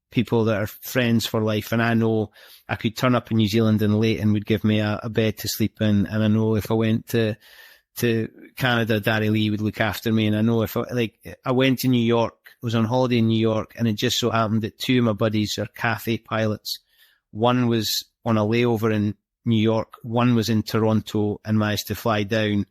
people that are friends for life, and I know I could turn up in New Zealand and Leighton would give me a bed to sleep in, and I know if I went to Canada, Darry Lee would look after me, and I know if I went to New York, I was on holiday in New York, and it just so happened that two of my buddies are Cathay pilots. One was on a layover in New York, one was in Toronto and managed to fly down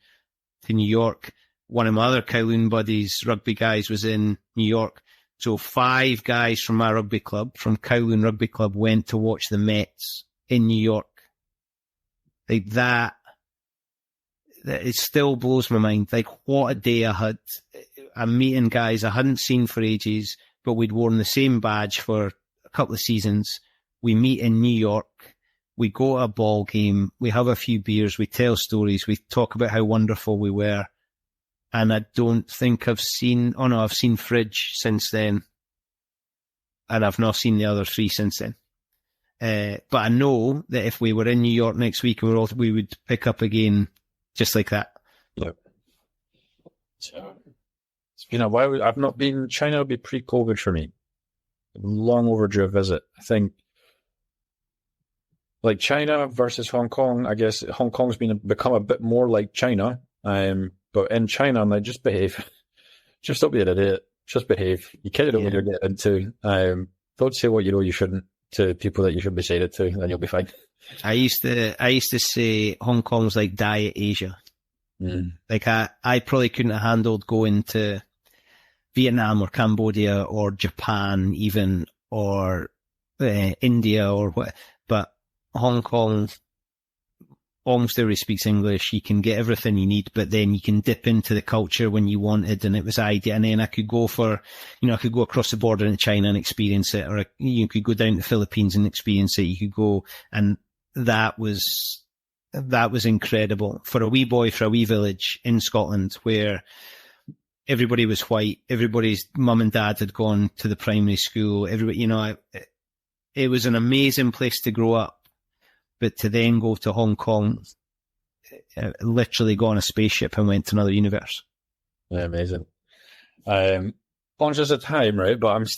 to New York. One of my other Kowloon buddies, rugby guys, was in New York. So 5 guys from my rugby club, from Kowloon Rugby Club, went to watch the Mets in New York. Like that it still blows my mind. Like, what a day I had. I'm meeting guys I hadn't seen for ages, but we'd worn the same badge for a couple of seasons. We meet in New York. We go to a ball game. We have a few beers. We tell stories. We talk about how wonderful we were. And I don't think I've seen Fridge since then. And I've not seen the other 3 since then. But I know that if we were in New York next week, we would pick up again just like that. Look, it's been a while. I've not been. China will be pre-COVID for me. Long overdue a visit. I think, like, China versus Hong Kong. I guess Hong Kong's become a bit more like China. But in China, I'm like, just behave. Just don't be an idiot. Just behave. You kind of know what you're getting into. Don't say what you know you shouldn't to people that you shouldn't be saying it to, and then you'll be fine. I used to say Hong Kong's like Diet Asia. Like I probably couldn't have handled going to Vietnam or Cambodia or Japan even, or India or what, but Hong Kong, almost everybody speaks English. You can get everything you need, but then you can dip into the culture when you wanted, and it was ideal. And then I could go across the border into China and experience it, or you could go down to the Philippines and experience it. You could go, and that was incredible for a wee boy, for a wee village in Scotland where everybody was white. Everybody's mum and dad had gone to the primary school. Everybody, it was an amazing place to grow up. But to then go to Hong Kong, literally got on a spaceship and went to another universe. Yeah, amazing. Conscious of time, right? But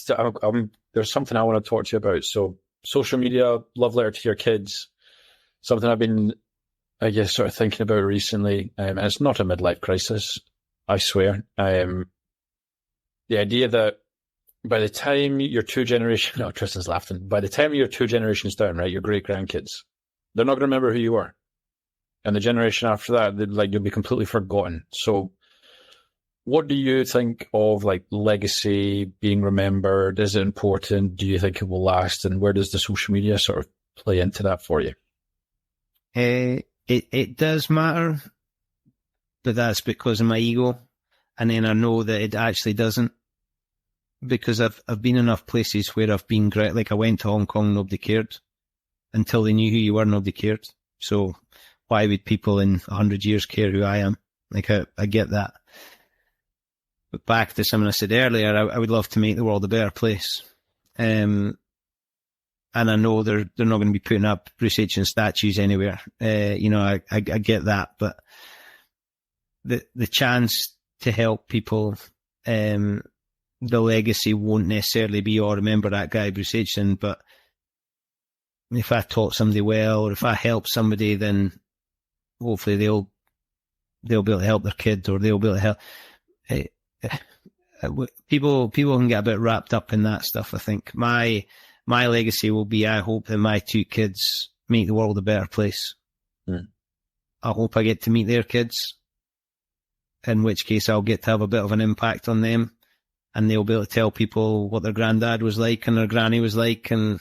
there's something I want to talk to you about. So, social media, love letter to your kids, something I've been, I guess, sort of thinking about recently. And it's not a midlife crisis, I swear. The idea that by the time you're 2 generations, no, Tristan's laughing. By the time you're 2 generations down, right, your great grandkids, they're not going to remember who you are. And the generation after that, you'll be completely forgotten. So what do you think of, like, legacy, being remembered? Is it important? Do you think it will last? And where does the social media sort of play into that for you? It does matter, but that's because of my ego. And then I know that it actually doesn't, because I've been enough places where I've been great. Like, I went to Hong Kong, nobody cared. Until they knew who you were, nobody cared. So why would people in 100 years care who I am? Like, I get that. But back to something I said earlier, I would love to make the world a better place. And I know they're not going to be putting up Bruce Aitchison statues anywhere. I get that, but the chance to help people, the legacy won't necessarily be, remember that guy, Bruce Aitchison, but if I taught somebody well, or if I help somebody, then hopefully they'll be able to help their kid, or they'll be able to help. people can get a bit wrapped up in that stuff. I think my legacy will be, I hope that my 2 kids make the world a better place. I hope I get to meet their kids, in which case I'll get to have a bit of an impact on them, and they'll be able to tell people what their granddad was like and their granny was like, and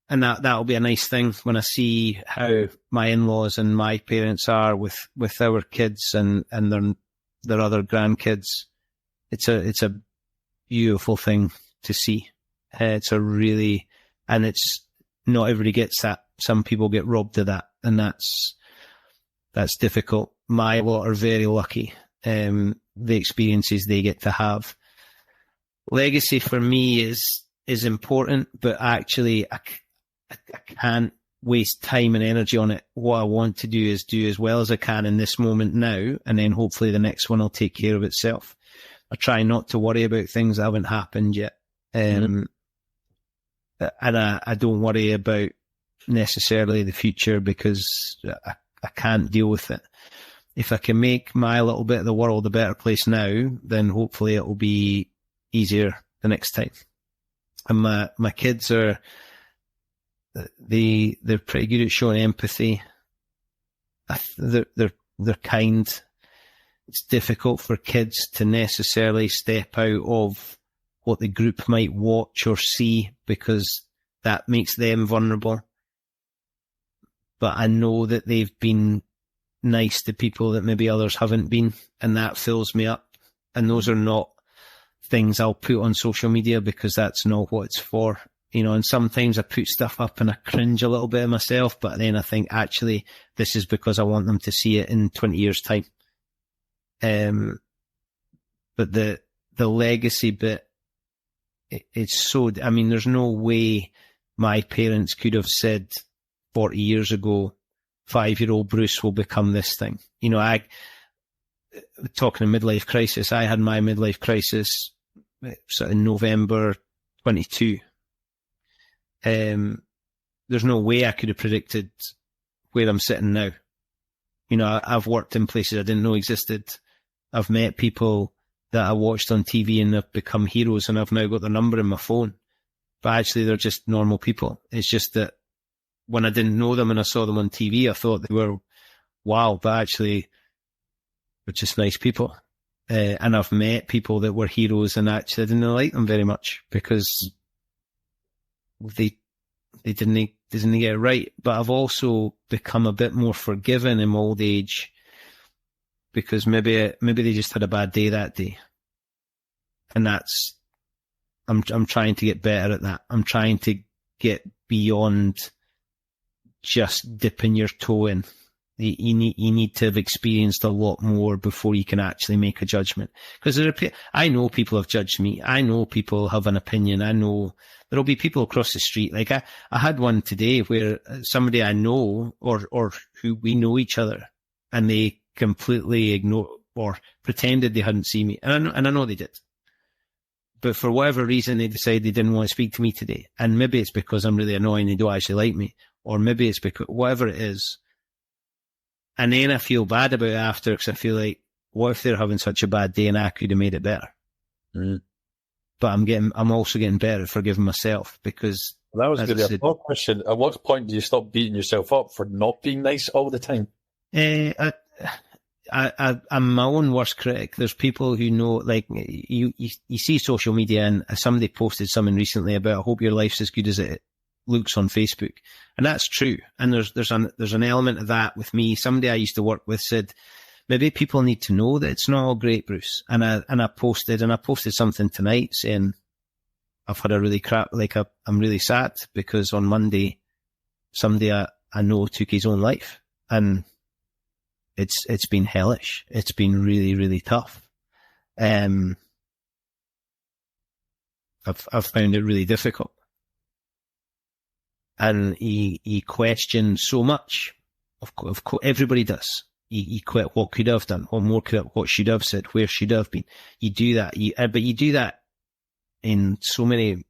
that'll be a nice thing when I see how my in-laws and my parents are with our kids and their other grandkids. It's a beautiful thing to see. It's not everybody gets that. Some people get robbed of that, and that's difficult. My lot are very lucky. The experiences they get to have. Legacy for me is important, but actually I can't waste time and energy on it. What I want to do is do as well as I can in this moment now, and then hopefully the next one will take care of itself. I try not to worry about things that haven't happened yet. And I don't worry about necessarily the future because I can't deal with it. If I can make my little bit of the world a better place now, then hopefully it will be easier the next time. And my kids they're pretty good at showing empathy. They're kind. It's difficult for kids to necessarily step out of what the group might watch or see because that makes them vulnerable. But I know that they've been nice to people that maybe others haven't been, and that fills me up. And those are not things I'll put on social media because that's not what it's for. And sometimes I put stuff up and I cringe a little bit of myself, but then I think actually this is because I want them to see it in 20 years' time. But the legacy bit, it's so, there's no way my parents could have said 40 years ago, 5-year-old Bruce will become this thing. Talking of midlife crisis, I had my midlife crisis sort of in November 22. There's no way I could have predicted where I'm sitting now. I've worked in places I didn't know existed. I've met people that I watched on TV and have become heroes, and I've now got their number in my phone. But actually, they're just normal people. It's just that when I didn't know them and I saw them on TV, I thought they were wow, but actually, they're just nice people. And I've met people that were heroes, and actually I didn't like them very much because they didn't get it right. But I've also become a bit more forgiving in my old age because maybe they just had a bad day that day, and I'm trying to get better at that. I'm trying to get beyond just dipping your toe in. You need to have experienced a lot more before you can actually make a judgment. Because I know people have judged me. I know people have an opinion. I know there'll be people across the street. Like I had one today where somebody I know or who we know each other, and they completely ignored or pretended they hadn't seen me. And I know they did. But for whatever reason, they decided they didn't want to speak to me today. And maybe it's because I'm really annoying, they don't actually like me. Or maybe it's because, whatever it is. And then I feel bad about it after because I feel like, what if they're having such a bad day and I could have made it better? Mm. But I'm also getting better at forgiving myself because... Well, that was going to be a follow-up question. At what point do you stop beating yourself up for not being nice all the time? I'm my own worst critic. There's people who know, like, you see social media, and somebody posted something recently about, I hope your life's as good as it looks on Facebook. And that's true. And there's an element of that with me. Somebody I used to work with said, maybe people need to know that it's not all great, Bruce. And I posted something tonight saying, I've had a really I'm really sad because on Monday, somebody I know took his own life. And it's been hellish. It's been really, really tough. I've found it really difficult. And he questioned so much. Of course, everybody does. He quit what could have done, what should have said, where should have been. You do that, but you do that in so many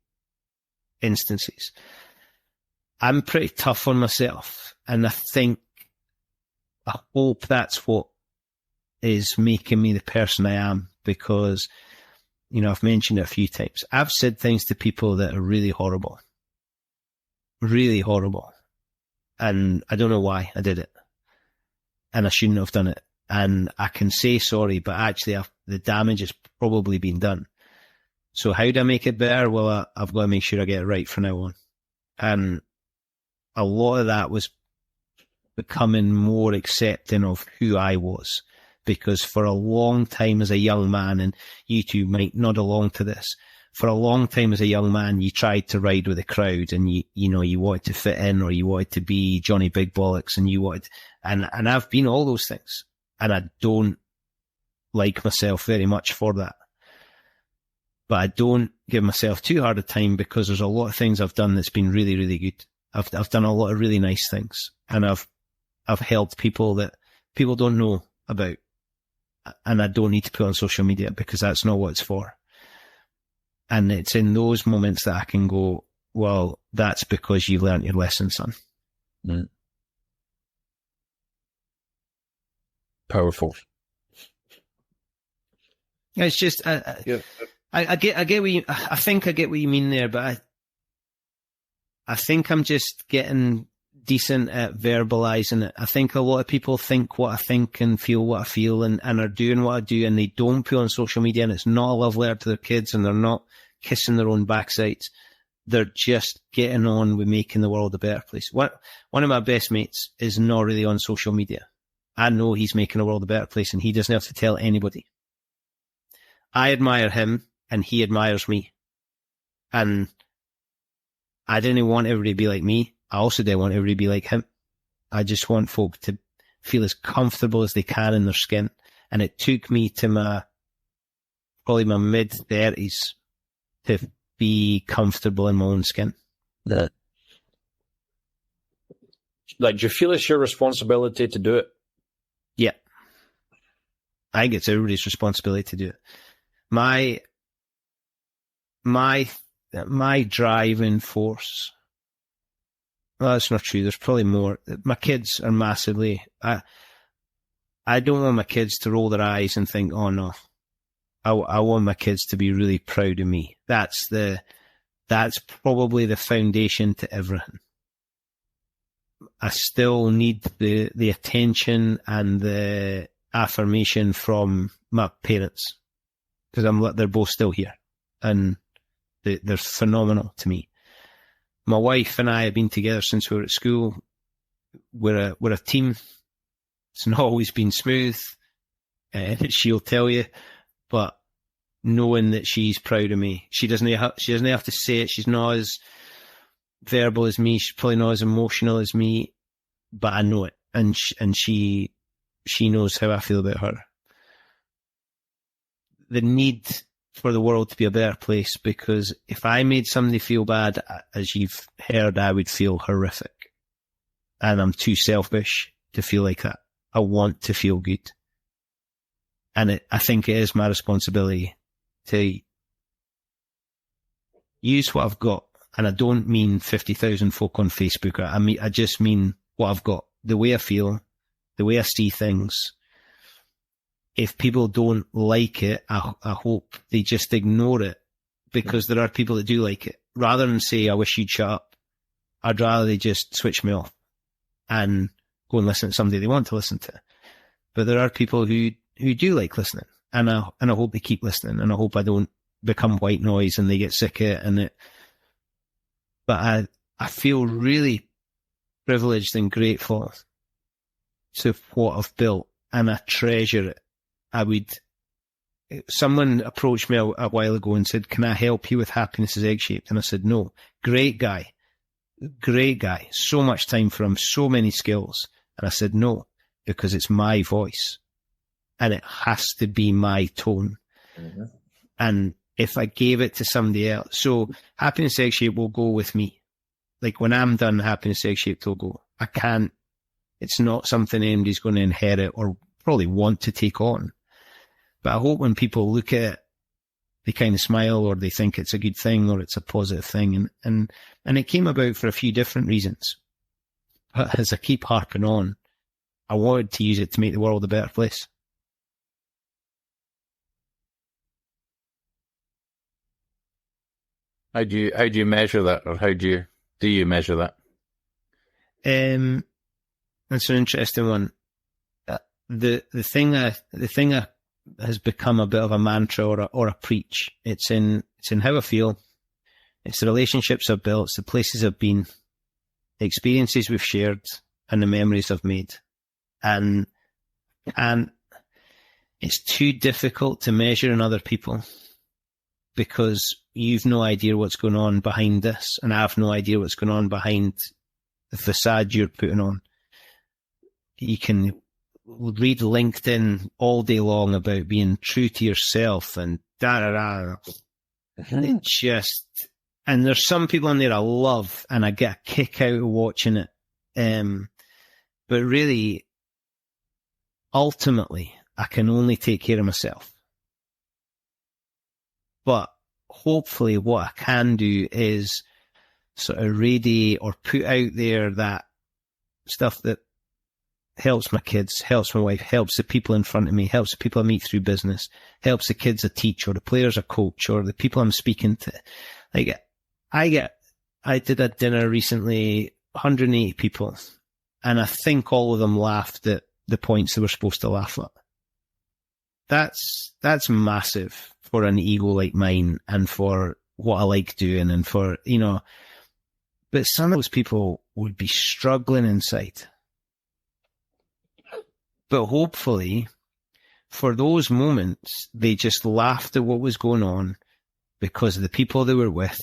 instances. I'm pretty tough on myself, and I hope that's what is making me the person I am, because I've mentioned it a few times. I've said things to people that are really horrible. Really horrible. And I don't know why I did it. And I shouldn't have done it. And I can say sorry, but actually the damage has probably been done. So how do I make it better? Well, I've got to make sure I get it right from now on. And a lot of that was becoming more accepting of who I was. Because for a long time as a young man, and you two might nod along to this, for a long time as a young man, you tried to ride with the crowd, and you wanted to fit in, or you wanted to be Johnny Big Bollocks, and and I've been all those things, and I don't like myself very much for that. But I don't give myself too hard a time, because there's a lot of things I've done that's been really, really good. I've done a lot of really nice things, and I've helped people that people don't know about, and I don't need to put on social media, because that's not what it's for. And it's in those moments that I can go, well, that's because you learnt your lesson, son. Mm. Powerful. It's just, I get what you, I think I get what you mean there, but I think I'm just getting decent at verbalizing it. I think a lot of people think what I think and feel what I feel, and are doing what I do, and they don't put on social media, and it's not a love letter to their kids, and they're not kissing their own backsides. They're just getting on with making the world a better place. One of my best mates is not really on social media. I know he's making the world a better place, and he doesn't have to tell anybody. I admire him, and he admires me. And I didn't want everybody to be like me. I also didn't want everybody to be like him. I just want folk to feel as comfortable as they can in their skin. And it took me to probably my mid-30s to be comfortable in my own skin. Yeah. Like, do you feel it's your responsibility to do it? Yeah. I think it's everybody's responsibility to do it. My driving force. Well, that's not true. There's probably more. My kids are massively. I don't want my kids to roll their eyes and think, "Oh no." I want my kids to be really proud of me. That's probably the foundation to everything. I still need the attention and the affirmation from my parents, because they're both still here, and they're phenomenal to me. My wife and I have been together since we were at school. We're a team. It's not always been smooth, she'll tell you, but knowing that she's proud of me, she doesn't have to say it. She's not as verbal as me. She's probably not as emotional as me, but I know it, and she knows how I feel about her. The need for the world to be a better place, because if I made somebody feel bad, as you've heard, I would feel horrific. And I'm too selfish to feel like that. I want to feel good. And I think it is my responsibility to use what I've got. And I don't mean 50,000 folk on Facebook. I just mean what I've got, the way I feel, the way I see things. If people don't like it, I hope they just ignore it, because there are people that do like it. Rather than say, I wish you'd shut up, I'd rather they just switch me off and go and listen to somebody they want to listen to. But there are people who do like listening, and I hope they keep listening, and I hope I don't become white noise and they get sick of it. But I feel really privileged and grateful to what I've built, and I treasure it. Someone approached me a while ago and said, "Can I help you with Happiness is Egg-Shaped?" And I said, "No." Great guy. So much time for him, so many skills. And I said, "No, because it's my voice and it has to be my tone." Mm-hmm. And if I gave it to somebody else, so Happiness Egg-Shaped will go with me. Like, when I'm done, Happiness Egg-Shaped will go. It's not something anybody's going to inherit or probably want to take on. But I hope when people look at it, they kind of smile, or they think it's a good thing, or it's a positive thing. And it came about for a few different reasons. But as I keep harping on, I wanted to use it to make the world a better place. How do you measure that, or how do you measure that? That's an interesting one. The thing that has become a bit of a mantra or a preach. It's in how I feel. It's the relationships I've built. It's the places I've been, the experiences we've shared, and the memories I've made. And it's too difficult to measure in other people because you've no idea what's going on behind this, and I have no idea what's going on behind the facade you're putting on. You can read LinkedIn all day long about being true to yourself and da-da-da. It just, and there's some people on there I love and I get a kick out of watching it. But really, ultimately, I can only take care of myself. But hopefully what I can do is sort of radiate or put out there that stuff that helps my kids, helps my wife, helps the people in front of me, helps the people I meet through business, helps the kids I teach or the players I coach or the people I'm speaking to. Like, I did a dinner recently, 180 people, and I think all of them laughed at the points they were supposed to laugh at. That's massive for an ego like mine and for what I like doing and for, but some of those people would be struggling inside. But hopefully, for those moments, they just laughed at what was going on because of the people they were with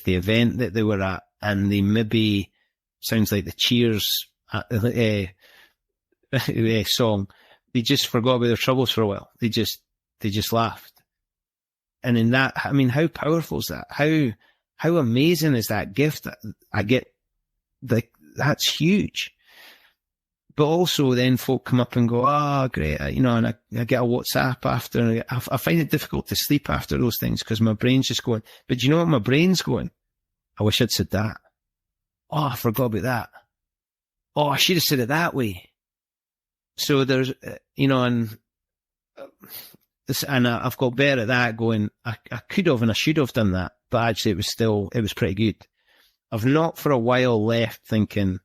the event that they were at, and they maybe, sounds like the Cheers song, they just forgot about their troubles for a while. They just laughed. And in that, I mean, how powerful is that? How amazing is that gift that I get? Like, that's huge. But also then folk come up and go, great, and I get a WhatsApp after, and I find it difficult to sleep after those things because my brain's just going, but do you know what my brain's going? I wish I'd said that. Oh, I forgot about that. Oh, I should have said it that way. So there's, and I've got better at that going, I could have and I should have done that, but actually it was pretty good. I've not for a while left thinking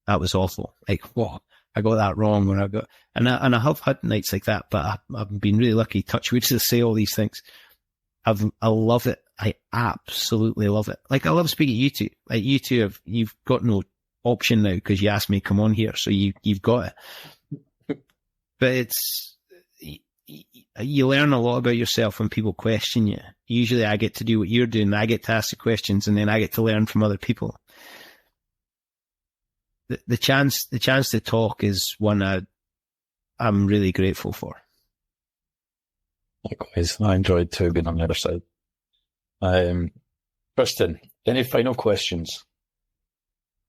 that was awful. Like, whoa, I got that wrong, or and I have had nights like that, but I've been really lucky, touch wood, to say all these things. I love it. I absolutely love it. Like, I love speaking to you two. Like, you two you've got no option now because you asked me to come on here, so you've got it. But you learn a lot about yourself when people question you. Usually I get to do what you're doing. I get to ask the questions and then I get to learn from other people. The chance to talk is one I'm really grateful for. Likewise, I enjoyed too being on the other side. Kristen, any final questions?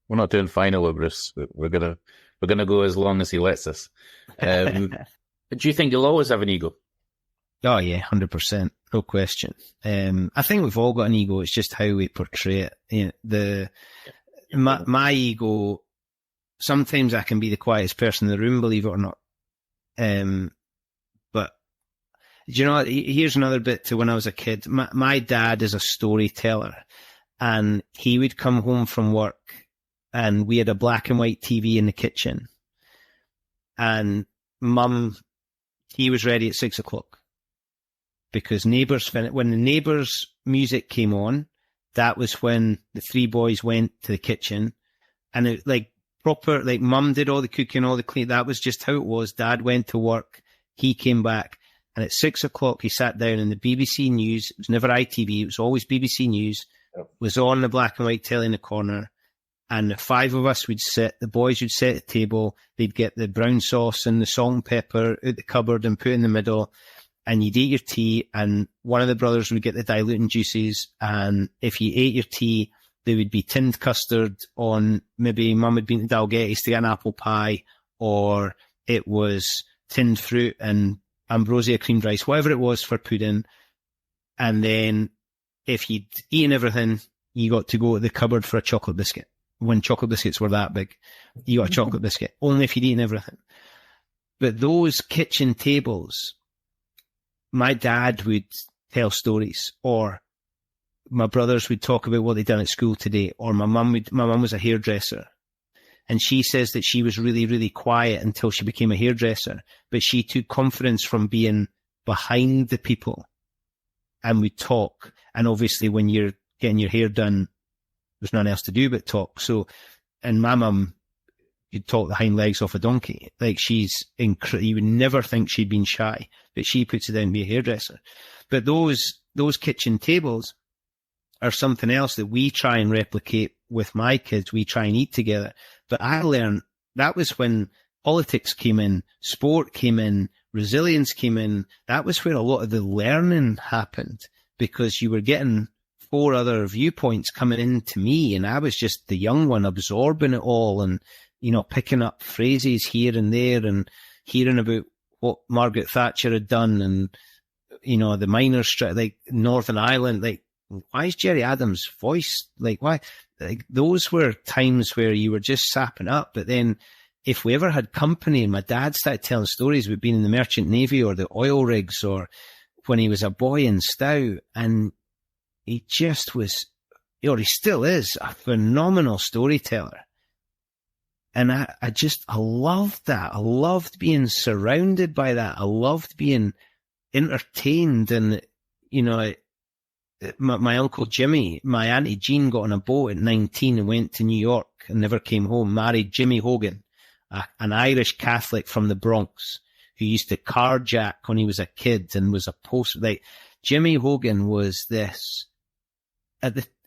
We're not doing final, Bruce. We're gonna go as long as he lets us. Do you think you'll always have an ego? Oh yeah, 100%, no question. I think we've all got an ego. It's just how we portray it. My ego. Sometimes I can be the quietest person in the room, believe it or not. But do you know what? Here's another bit to when I was a kid. My dad is a storyteller, and he would come home from work, and we had a black and white TV in the kitchen, and Mum, he was ready at 6:00 because when the Neighbours music came on, that was when the three boys went to the kitchen, and it proper, Mum did all the cooking, all the clean. That was just how it was. Dad went to work. He came back. And at 6:00, he sat down and the BBC News, it was never ITV, it was always BBC News, was on the black and white telly in the corner. And the five of us would sit, the boys would sit at the table. They'd get the brown sauce and the salt and pepper out the cupboard and put in the middle. And you'd eat your tea, and one of the brothers would get the diluting juices. And if you ate your tea, there would be tinned custard on, maybe Mum had been to Dalgetty's to get an apple pie, or it was tinned fruit and ambrosia creamed rice, whatever it was for pudding. And then if you'd eaten everything, you got to go to the cupboard for a chocolate biscuit. When chocolate biscuits were that big, you got a chocolate biscuit, only if you'd eaten everything. But those kitchen tables, my dad would tell stories or my brothers would talk about what they'd done at school today, or my mum was a hairdresser. And she says that she was really, really quiet until she became a hairdresser, but she took confidence from being behind the people and would talk. And obviously when you're getting your hair done, there's nothing else to do but talk. So, and my mum could talk the hind legs off a donkey. Like, she's you would never think she'd been shy, but she puts it down to be a hairdresser. But those kitchen tables are something else that we try and replicate with my kids. We try and eat together. But I learned that was when politics came in, sport came in, resilience came in. That was where a lot of the learning happened, because you were getting 4 other viewpoints coming into me, and I was just the young one absorbing it all, and, you know, picking up phrases here and there and hearing about what Margaret Thatcher had done, and, you know, the miners' strike, like Northern Ireland, like, why is Gerry Adams' voice, like, why? Like, those were times where you were just sapping up. But then if we ever had company and my dad started telling stories about being in the Merchant Navy or the oil rigs, or when he was a boy in Stow, and he just was, or he still is, a phenomenal storyteller. And I loved that. I loved being surrounded by that. I loved being entertained. And, you know, my Uncle Jimmy, my Auntie Jean got on a boat at 19 and went to New York and never came home, married Jimmy Hogan, an Irish Catholic from the Bronx who used to carjack when he was a kid and was a post. Like, Jimmy Hogan was this.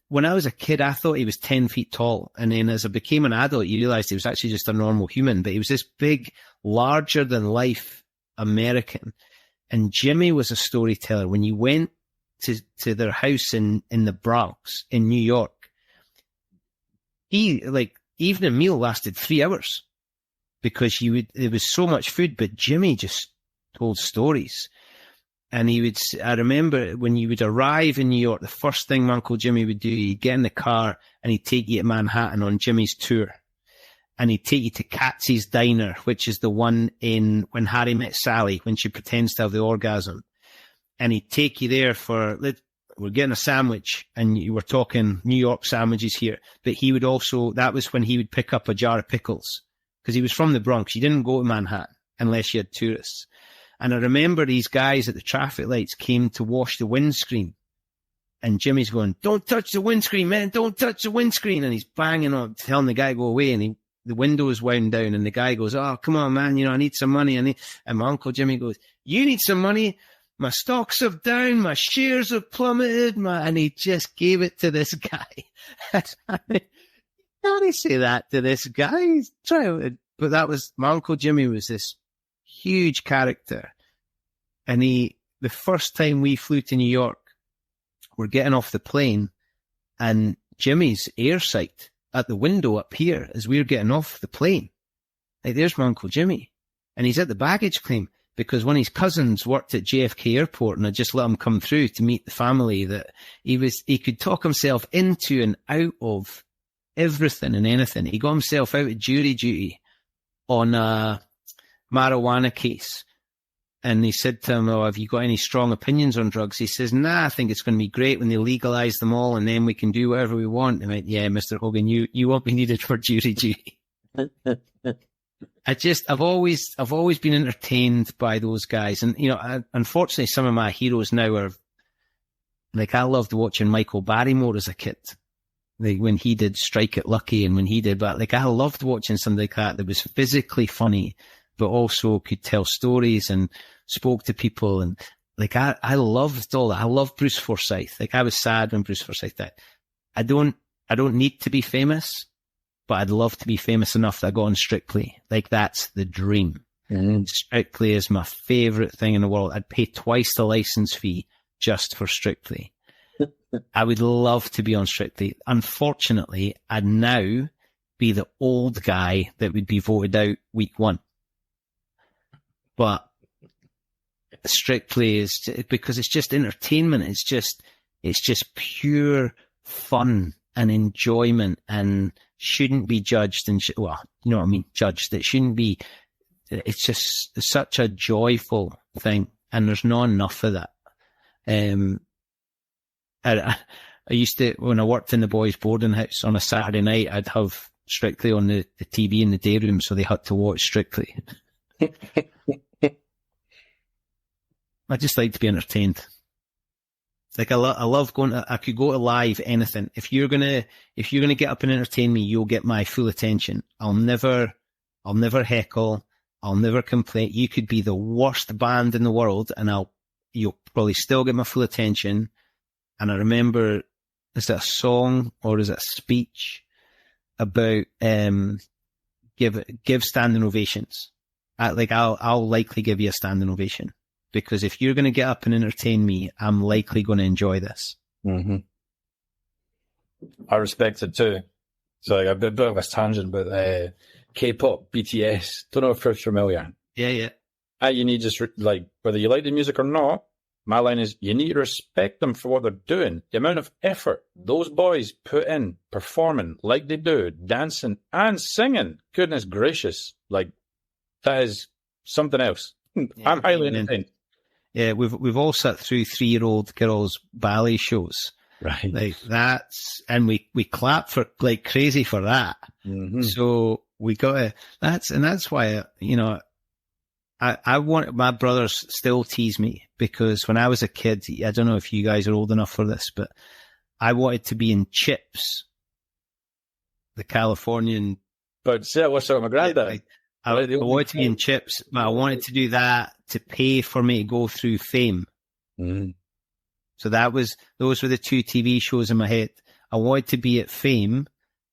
When I was a kid, I thought he was 10 feet tall. And then as I became an adult, you realized he was actually just a normal human, but he was this big, larger than life American. And Jimmy was a storyteller. When you went to their house in the Bronx in New York, evening meal lasted 3 hours because there was so much food, but Jimmy just told stories. And I remember when you would arrive in New York, the first thing my Uncle Jimmy would do, he'd get in the car and he'd take you to Manhattan on Jimmy's tour. And he'd take you to Katzy's Diner, which is the one in When Harry Met Sally, when she pretends to have the orgasm. And he'd take you there we're getting a sandwich, and you were talking New York sandwiches here. But he would also, that was when he would pick up a jar of pickles, because he was from the Bronx. You didn't go to Manhattan unless you had tourists. And I remember these guys at the traffic lights came to wash the windscreen. And Jimmy's going, "Don't touch the windscreen, man. Don't touch the windscreen." And he's banging on, telling the guy to go away. And the window is wound down. And the guy goes, "Oh, come on, man. You know, I need some money." And my Uncle Jimmy goes, "You need some money? My stocks have down. My shares have plummeted." And he just gave it to this guy. How do you say that to this guy? But that was, my Uncle Jimmy was this huge character. And the first time we flew to New York, we're getting off the plane, and Jimmy's air sight at the window up here as we're getting off the plane. Like, there's my Uncle Jimmy. And he's at the baggage claim because one of his cousins worked at JFK Airport, and I just let him come through to meet the family, that he could talk himself into and out of everything and anything. He got himself out of jury duty on a marijuana case. And he said to him, "Oh, have you got any strong opinions on drugs?" He says, "Nah, I think it's going to be great when they legalize them all, and then we can do whatever we want." I went, "Yeah, Mr. Hogan, you won't be needed for jury duty." I've always been entertained by those guys. And, you know, unfortunately, some of my heroes now are, like, I loved watching Michael Barrymore as a kid. Like, when he did Strike It Lucky, and when he did, but, like, I loved watching something like that was physically funny, but also could tell stories and spoke to people. And, like, I loved all that. I loved Bruce Forsyth. Like, I was sad when Bruce Forsyth died. I don't need to be famous, but I'd love to be famous enough that I got on Strictly. Like, that's the dream. Mm-hmm. Strictly is my favorite thing in the world. I'd pay twice the license fee just for Strictly. I would love to be on Strictly. Unfortunately, I'd now be the old guy that would be voted out week 1. But Strictly is, because it's just entertainment. It's just pure fun and enjoyment, and shouldn't be judged. And well, you know what I mean? Judged. It shouldn't be. It's just such a joyful thing, and there's not enough of that. I used to, when I worked in the boys' boarding house on a Saturday night, I'd have Strictly on the TV in the day room, so they had to watch Strictly. I just like to be entertained. Like I love going to, I could go to live anything. If you're gonna get up and entertain me, you'll get my full attention. I'll never heckle. I'll never complain. You could be the worst band in the world and you'll probably still get my full attention. And I remember, is it a song or is it a speech about, give standing ovations? I'll likely give you a standing ovation. Because if you're going to get up and entertain me, I'm likely going to enjoy this. Mm-hmm. I respect it too. So like a bit of a tangent, but K-pop, BTS. Don't know if you're familiar. Yeah. You need just like whether you like the music or not. My line is you need to respect them for what they're doing. The amount of effort those boys put in performing like they do, dancing and singing. Goodness gracious, like that is something else. Yeah, I'm highly entertained. Yeah, we've all sat through 3-year-old girls' ballet shows. Right. Like and we clap for like crazy for that. Mm-hmm. So we gotta, that's why, I want, my brothers still tease me because when I was a kid, I don't know if you guys are old enough for this, but I wanted to be in Chips, the Californian. But see, what's up, my granddad? I wanted to be in Chips, but I wanted to do that to pay for me to go through Fame. Mm-hmm. So those were the two TV shows in my head. I wanted to be at Fame,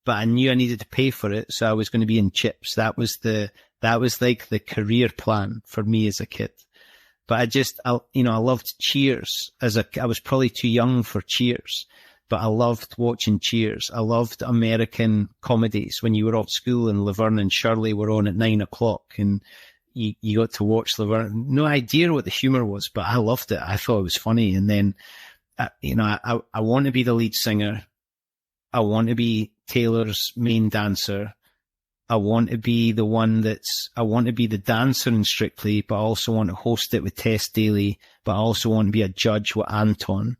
but I knew I needed to pay for it, so I was going to be in Chips. That was like the career plan for me as a kid. But I loved Cheers I was probably too young for Cheers, but I loved watching Cheers. I loved American comedies when you were off school and Laverne and Shirley were on at 9:00 and you got to watch Laverne. No idea what the humor was, but I loved it. I thought it was funny. And then, I want to be the lead singer. I want to be Taylor's main dancer. I want to be I want to be the dancer in Strictly, but I also want to host it with Tess Daly, but I also want to be a judge with Anton.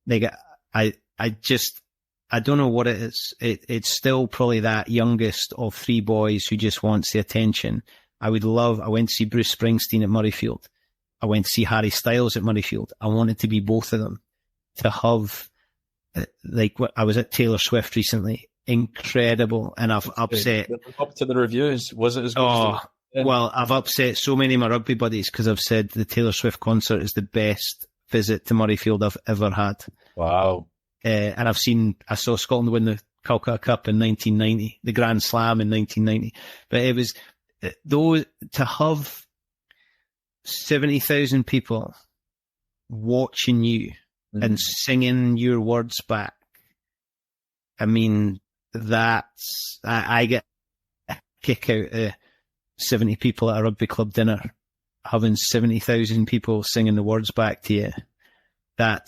Like, I don't know what it is. It's still probably that youngest of 3 boys who just wants the attention. I went to see Bruce Springsteen at Murrayfield. I went to see Harry Styles at Murrayfield. I wanted to be both of them. To have, I was at Taylor Swift recently. Incredible. And I've upset. Up to the reviews. Was it as good as well, I've upset so many of my rugby buddies because I've said the Taylor Swift concert is the best visit to Murrayfield I've ever had. Wow. And I saw Scotland win the Calcutta Cup in 1990, the Grand Slam in 1990. But it was, to have 70,000 people watching you and singing your words back. I mean, I get a kick out of 70 people at a rugby club dinner, having 70,000 people singing the words back to you. I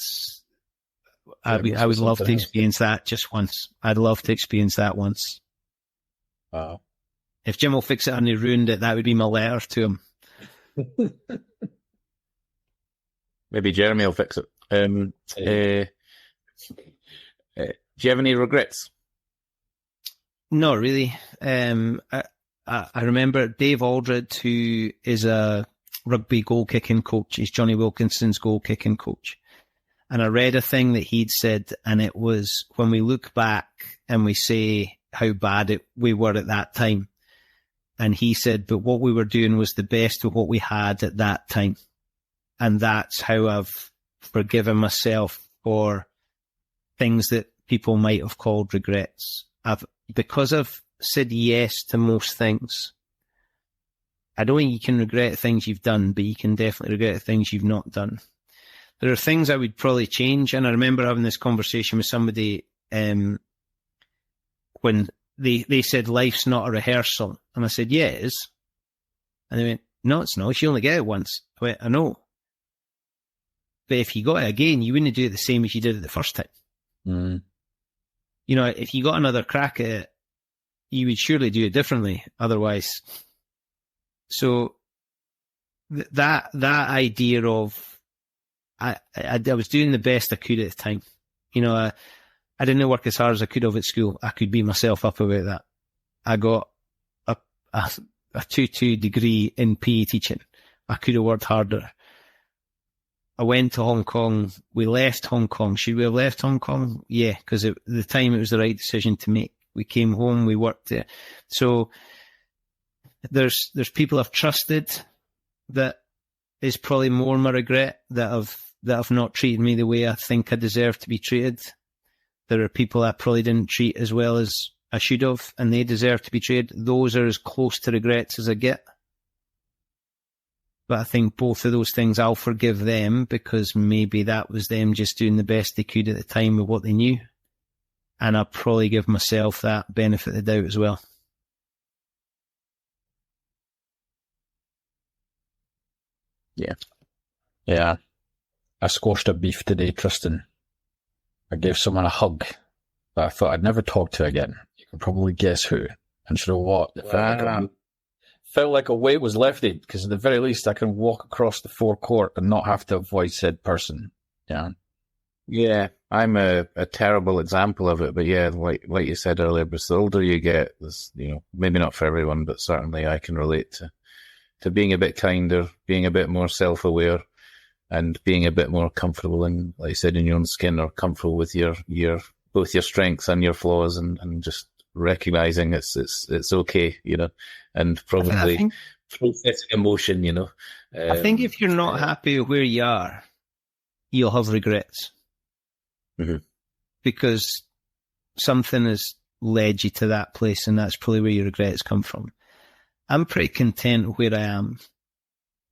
would love to experience that just once. I'd love to experience that once. Wow. If Jim will fix it and he ruined it, that would be my letter to him. Maybe Jeremy will fix it. Do you have any regrets? Not really. I remember Dave Aldred, who is a rugby goal kicking coach. He's Johnny Wilkinson's goal kicking coach. And I read a thing that he'd said, and it was when we look back and we say how bad we were at that time. And he said, but what we were doing was the best of what we had at that time. And that's how I've forgiven myself for things that people might have called regrets. Because I've said yes to most things, I don't think you can regret things you've done, but you can definitely regret things you've not done. There are things I would probably change. And I remember having this conversation with somebody when they said life's not a rehearsal. And I said, yeah, it is. And they went, no, it's not. You only get it once. I went, I know. But if you got it again, you wouldn't do it the same as you did it the first time. Mm. If you got another crack at it, you would surely do it differently otherwise. So that idea of, I was doing the best I could at the time. I didn't work as hard as I could have at school. I could beat myself up about that. I got a 2-2 degree in PE teaching. I could have worked harder. I went to Hong Kong. We left Hong Kong. Should we have left Hong Kong? Yeah, because at the time it was the right decision to make. We came home. We worked there. So there's people I've trusted that is probably more my regret that have not treated me the way I think I deserve to be treated. There are people I probably didn't treat as well as I should have, and they deserve to be treated. Those are as close to regrets as I get. But I think both of those things I'll forgive them, because maybe that was them just doing the best they could at the time with what they knew. And I'll probably give myself that benefit of the doubt as well. Yeah. I squashed a beef today, Tristan. I gave someone a hug that I thought I'd never talk to again. You can probably guess who. And you know what? It felt like a weight was lifted, because at the very least I can walk across the forecourt and not have to avoid said person. Yeah, I'm a terrible example of it, but yeah, like you said earlier, Bruce, the older you get, this, maybe not for everyone, but certainly I can relate to being a bit kinder, being a bit more self-aware, and being a bit more comfortable in, like you said, in your own skin, or comfortable with your both your strengths and your flaws, and just recognizing it's okay, and probably processing emotion, I think if you're not happy with where you are, you'll have regrets. Mm-hmm. Because something has led you to that place, and that's probably where your regrets come from. I'm pretty content where I am.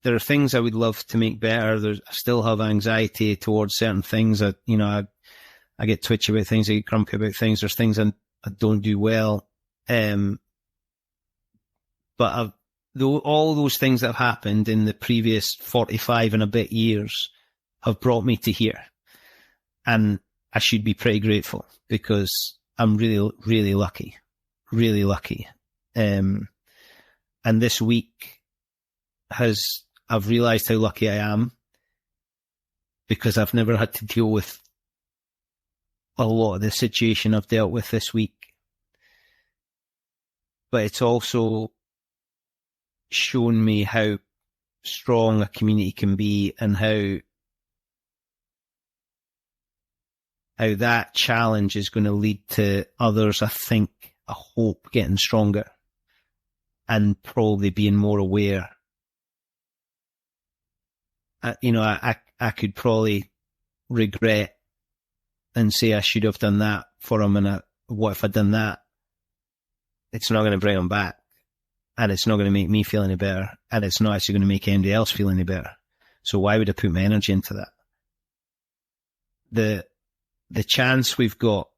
There are things I would love to make better. I still have anxiety towards certain things. I get twitchy about things. I get grumpy about things. There's things I don't do well. But all those things that have happened in the previous 45 and a bit years have brought me to here. And I should be pretty grateful, because I'm really, really lucky. Really lucky. And this week I've realized how lucky I am, because I've never had to deal with a lot of the situation I've dealt with this week. But it's also shown me how strong a community can be, and how that challenge is going to lead to others, I think, I hope, getting stronger and probably being more aware. I could probably regret and say I should have done that for him, and what if I'd done that? It's not going to bring him back, and it's not going to make me feel any better, and it's not actually going to make anybody else feel any better. So why would I put my energy into that? The chance we've got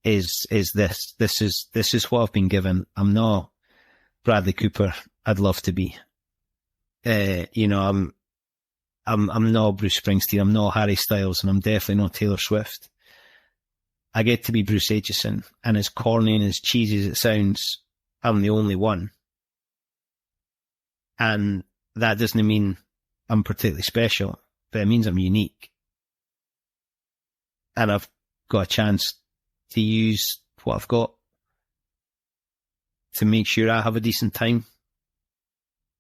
is this. This is what I've been given. I'm not Bradley Cooper. I'd love to be. I'm not Bruce Springsteen. I'm not Harry Styles, and I'm definitely not Taylor Swift. I get to be Bruce Aitchison, and as corny and as cheesy as it sounds, I'm the only one. And that doesn't mean I'm particularly special, but it means I'm unique. And I've got a chance to use what I've got to make sure I have a decent time.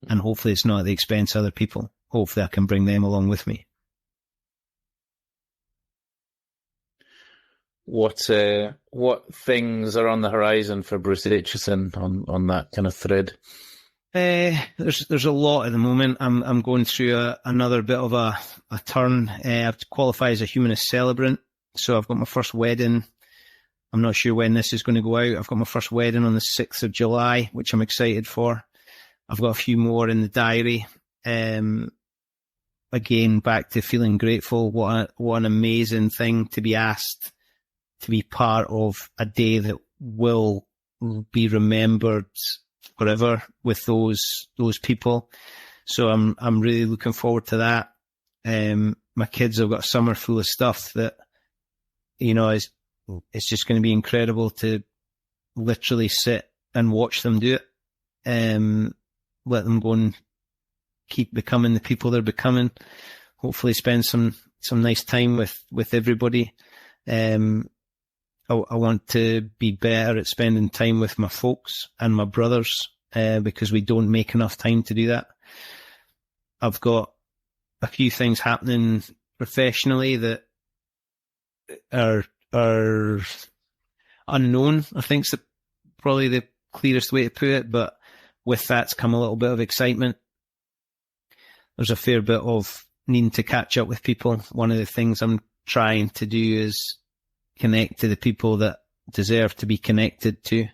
And hopefully it's not at the expense of other people. Hopefully I can bring them along with me. What things are on the horizon for Bruce Aitchison on that kind of thread? There's a lot at the moment. I'm going through another bit of a turn. I've qualified as a humanist celebrant, so I've got my first wedding. I'm not sure when this is going to go out. I've got my first wedding on the 6th of July, which I'm excited for. I've got a few more in the diary. Again, back to feeling grateful. What an amazing thing to be asked to be part of a day that will be remembered forever with those people. So I'm really looking forward to that. My kids have got a summer full of stuff that, it's just going to be incredible to literally sit and watch them do it. Let them go and keep becoming the people they're becoming. Hopefully spend some some nice time with everybody. I want to be better at spending time with my folks and my brothers, because we don't make enough time to do that. I've got a few things happening professionally that are unknown, I think is probably the clearest way to put it, but with that's come a little bit of excitement. There's a fair bit of needing to catch up with people. One of the things I'm trying to do is connect to the people that deserve to be connected to,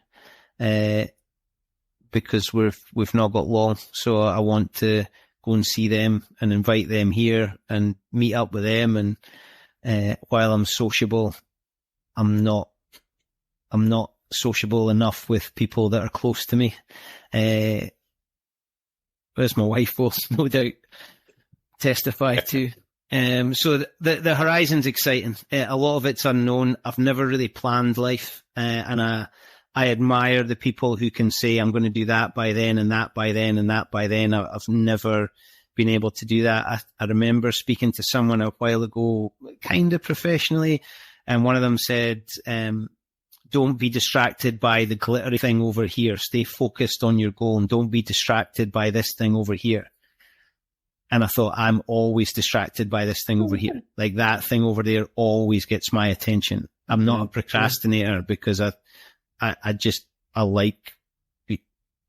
because we've not got long. So I want to go and see them and invite them here and meet up with them. And while I'm sociable, I'm not sociable enough with people that are close to me. As my wife will no doubt testify to. So the horizon's exciting. A lot of it's unknown. I've never really planned life, and I admire the people who can say I'm going to do that by then and that by then and that by then. I've never been able to do that. I remember speaking to someone a while ago, kind of professionally, and one of them said, don't be distracted by the glittery thing over here. Stay focused on your goal and don't be distracted by this thing over here. And I thought, I'm always distracted by this thing over here. Like that thing over there always gets my attention. I'm not a procrastinator because I like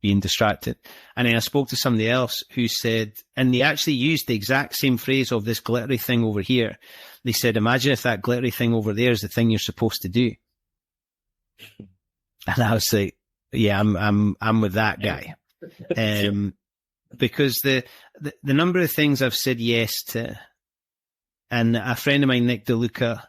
being distracted. And then I spoke to somebody else who said, and they actually used the exact same phrase of this glittery thing over here. They said, imagine if that glittery thing over there is the thing you're supposed to do. And I was like, yeah, I'm with that guy. Because the number of things I've said yes to, and a friend of mine, Nick DeLuca,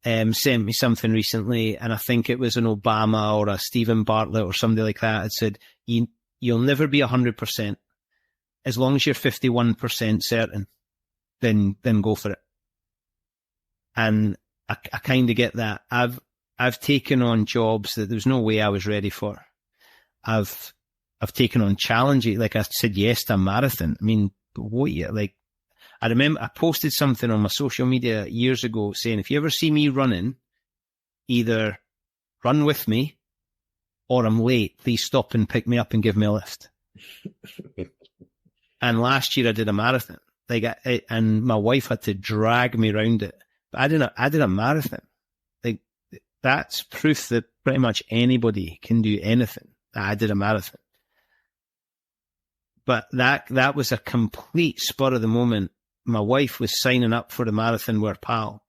sent me something recently, and I think it was an Obama or a Stephen Bartlett or somebody like that. It said, you'll never be 100%. As long as you're 51% certain, then go for it. And I kind of get that. I've taken on jobs that there's no way I was ready for. I've taken on challenges. Like I said yes to a marathon. I mean, I remember I posted something on my social media years ago saying, if you ever see me running, either run with me or I'm late, please stop and pick me up and give me a lift. And last year I did a marathon. And my wife had to drag me around it. But I did a marathon. That's proof that pretty much anybody can do anything. I did a marathon. But that was a complete spur of the moment. My wife was signing up for the marathon with her pal,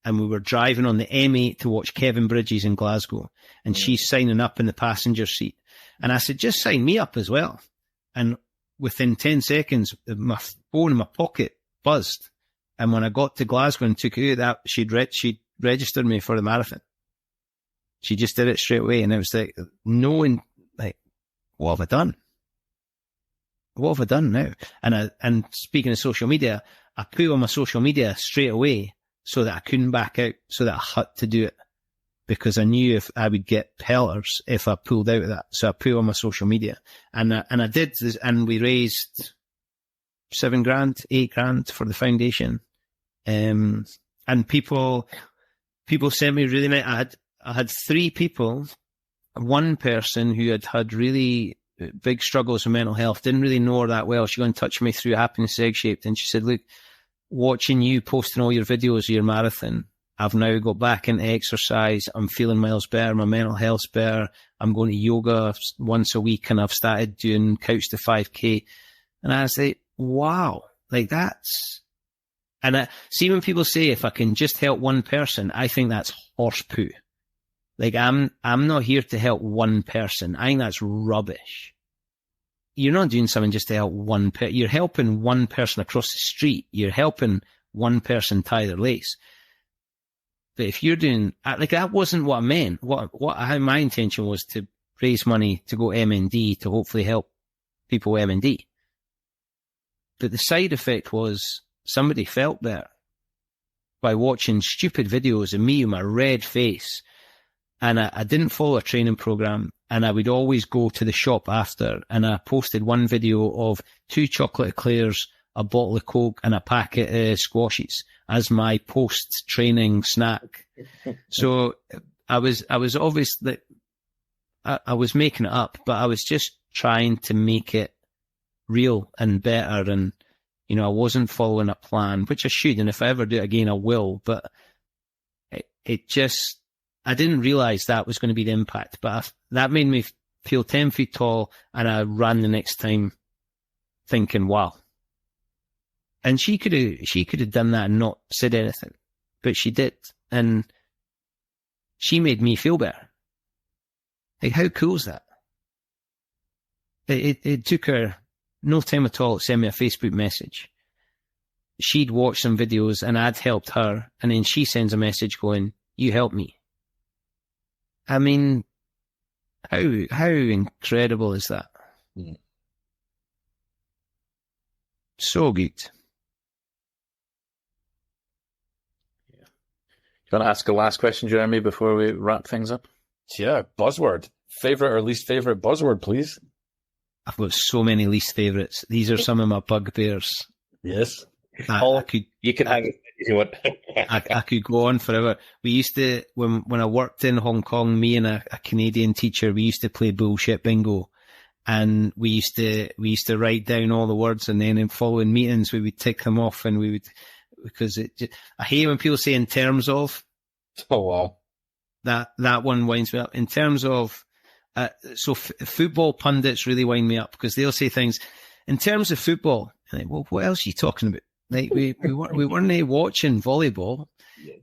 and we were driving on the M8 to watch Kevin Bridges in Glasgow, and she's signing up in the passenger seat. And I said, just sign me up as well. And within 10 seconds, my phone in my pocket buzzed. And when I got to Glasgow and took it out, she'd registered me for the marathon. She just did it straight away. And it was like, knowing, like, what have I done? What have I done now? And speaking of social media, I put on my social media straight away so that I couldn't back out, so that I had to do it, because I knew if I would get pelters if I pulled out of that. So I put on my social media, and I did, and we raised $7,000, $8,000 for the foundation. And people sent me really nice. I had 3 people. One person who had really big struggles with mental health, didn't really know her that well. She got in touch with me through Happiness Egg-Shaped, and she said, look, watching you posting all your videos of your marathon, I've now got back into exercise. I'm feeling miles better. My mental health's better. I'm going to yoga once a week, and I've started doing couch to 5K. And I was like, wow, like that's, and I see when people say, if I can just help one person, I think that's horse poo. Like I'm not here to help one person. I think that's rubbish. You're not doing something just to help one person. You're helping one person across the street. You're helping one person tie their lace. But if you're doing, like, that wasn't what I meant. How my intention was to raise money to go MND to hopefully help people with MND. But the side effect was somebody felt better by watching stupid videos of me with my red face. And I didn't follow a training program, and I would always go to the shop after, and I posted one video of 2 chocolate eclairs, a bottle of Coke, and a packet of squashes. as my post-training snack. So I was obviously, I was making it up, but I was just trying to make it real and better. And, you know, I wasn't following a plan, which I should. And if I ever do it again, I will. But it just, I didn't realize that was going to be the impact, but that made me feel 10 feet tall. And I ran the next time thinking, wow. And she could have done that and not said anything, but she did. And she made me feel better. Like, how cool is that? It took her no time at all to send me a Facebook message. She'd watched some videos and I'd helped her. And then she sends a message going, you helped me. I mean, how incredible is that? Mm. So good. You want to ask a last question, Jeremy, before we wrap things up? Yeah, buzzword. Favorite or least favorite buzzword, please. I've got so many least favourites. These are some of my bugbears. Yes. You can have it if you want. I could go on forever. We used to, when I worked in Hong Kong, me and a Canadian teacher, we used to play bullshit bingo. And we used to write down all the words, and then in following meetings, we would tick them off, and we would, because I hate when people say in terms of. Oh, wow. That one winds me up. In terms of, football pundits really wind me up, because they'll say things in terms of football. And like, well, what else are you talking about? Like, we weren't watching volleyball.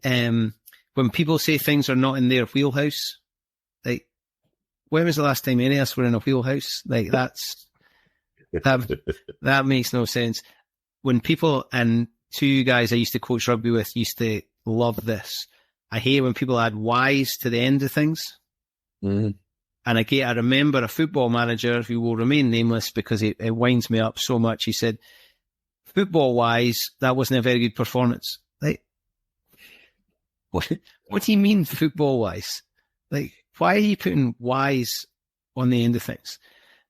When people say things are not in their wheelhouse, like, when was the last time any of us were in a wheelhouse? Like, that makes no sense. When people, and two guys I used to coach rugby with used to love this. I hate when people add Y's to the end of things. Mm-hmm. And I remember a football manager who will remain nameless because it winds me up so much. He said, football-wise, that wasn't a very good performance. Like, what do you mean football-wise? Like, why are you putting Y's on the end of things?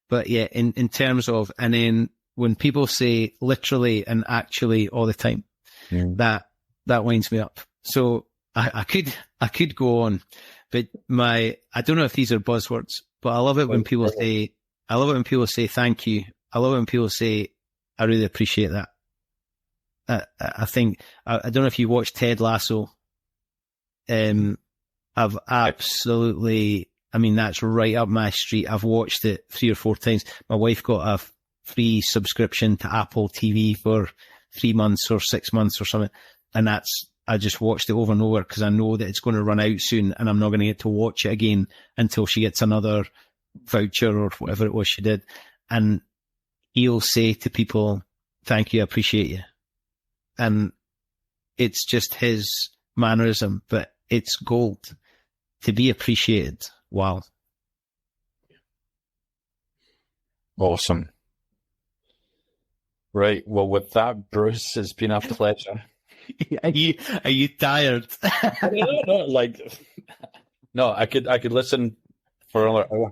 But yeah, in terms of, and then when people say literally and actually all the time, that winds me up. So I could go on, but I don't know if these are buzzwords, but I love it when people say thank you. I love it when people say, I really appreciate that. I think, I don't know if you watched Ted Lasso. I've absolutely, I mean, that's right up my street. I've watched it 3 or 4 times. My wife got a free subscription to Apple TV for 3 months or 6 months or something. And I just watched it over and over because I know that it's going to run out soon and I'm not going to get to watch it again until she gets another voucher or whatever it was she did. And he'll say to people, thank you, I appreciate you. And it's just his mannerism, but it's gold to be appreciated. Wow. Awesome. Right. Well, with that, Bruce, it's been a pleasure. Are you tired? No, I could listen for another hour.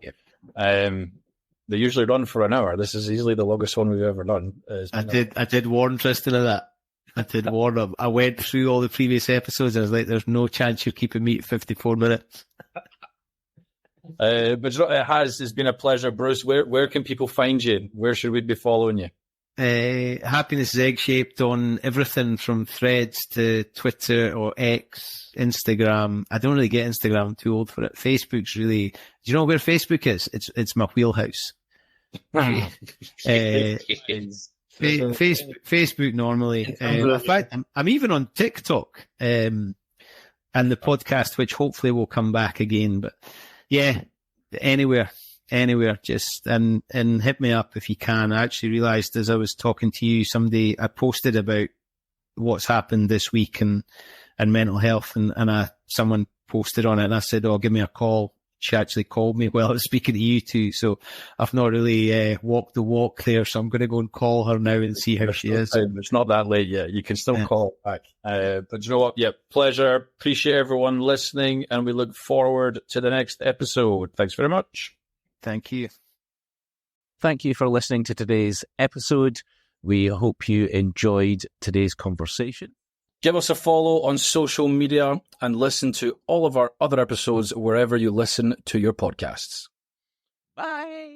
They usually run for an hour. This is easily the longest one we've ever done. I did warn Tristan of that. I did warn him. I went through all the previous episodes. I was like, there's no chance you're keeping me at 54 minutes. But you know, it's been a pleasure, Bruce. Where can people find you? Where should we be following you? Happiness is egg-shaped on everything from Threads to Twitter or X, Instagram. I don't really get Instagram. I'm too old for it. Facebook's really... Do you know where Facebook is? It's my wheelhouse. Facebook normally. In fact, I'm even on TikTok and the podcast, which hopefully will come back again. But yeah, anywhere, just and hit me up if you can. I actually realised as I was talking to you, I posted about what's happened this week and mental health, and someone posted on it, and I said, "Oh, give me a call." She actually called me while I was speaking to you two, so I've not really walked the walk there, so I'm going to go and call her now and see how she is. It's not that late yet. You can still call back. But you know what? Yeah, pleasure. Appreciate everyone listening, and we look forward to the next episode. Thanks very much. Thank you. Thank you for listening to today's episode. We hope you enjoyed today's conversation. Give us a follow on social media and listen to all of our other episodes wherever you listen to your podcasts. Bye.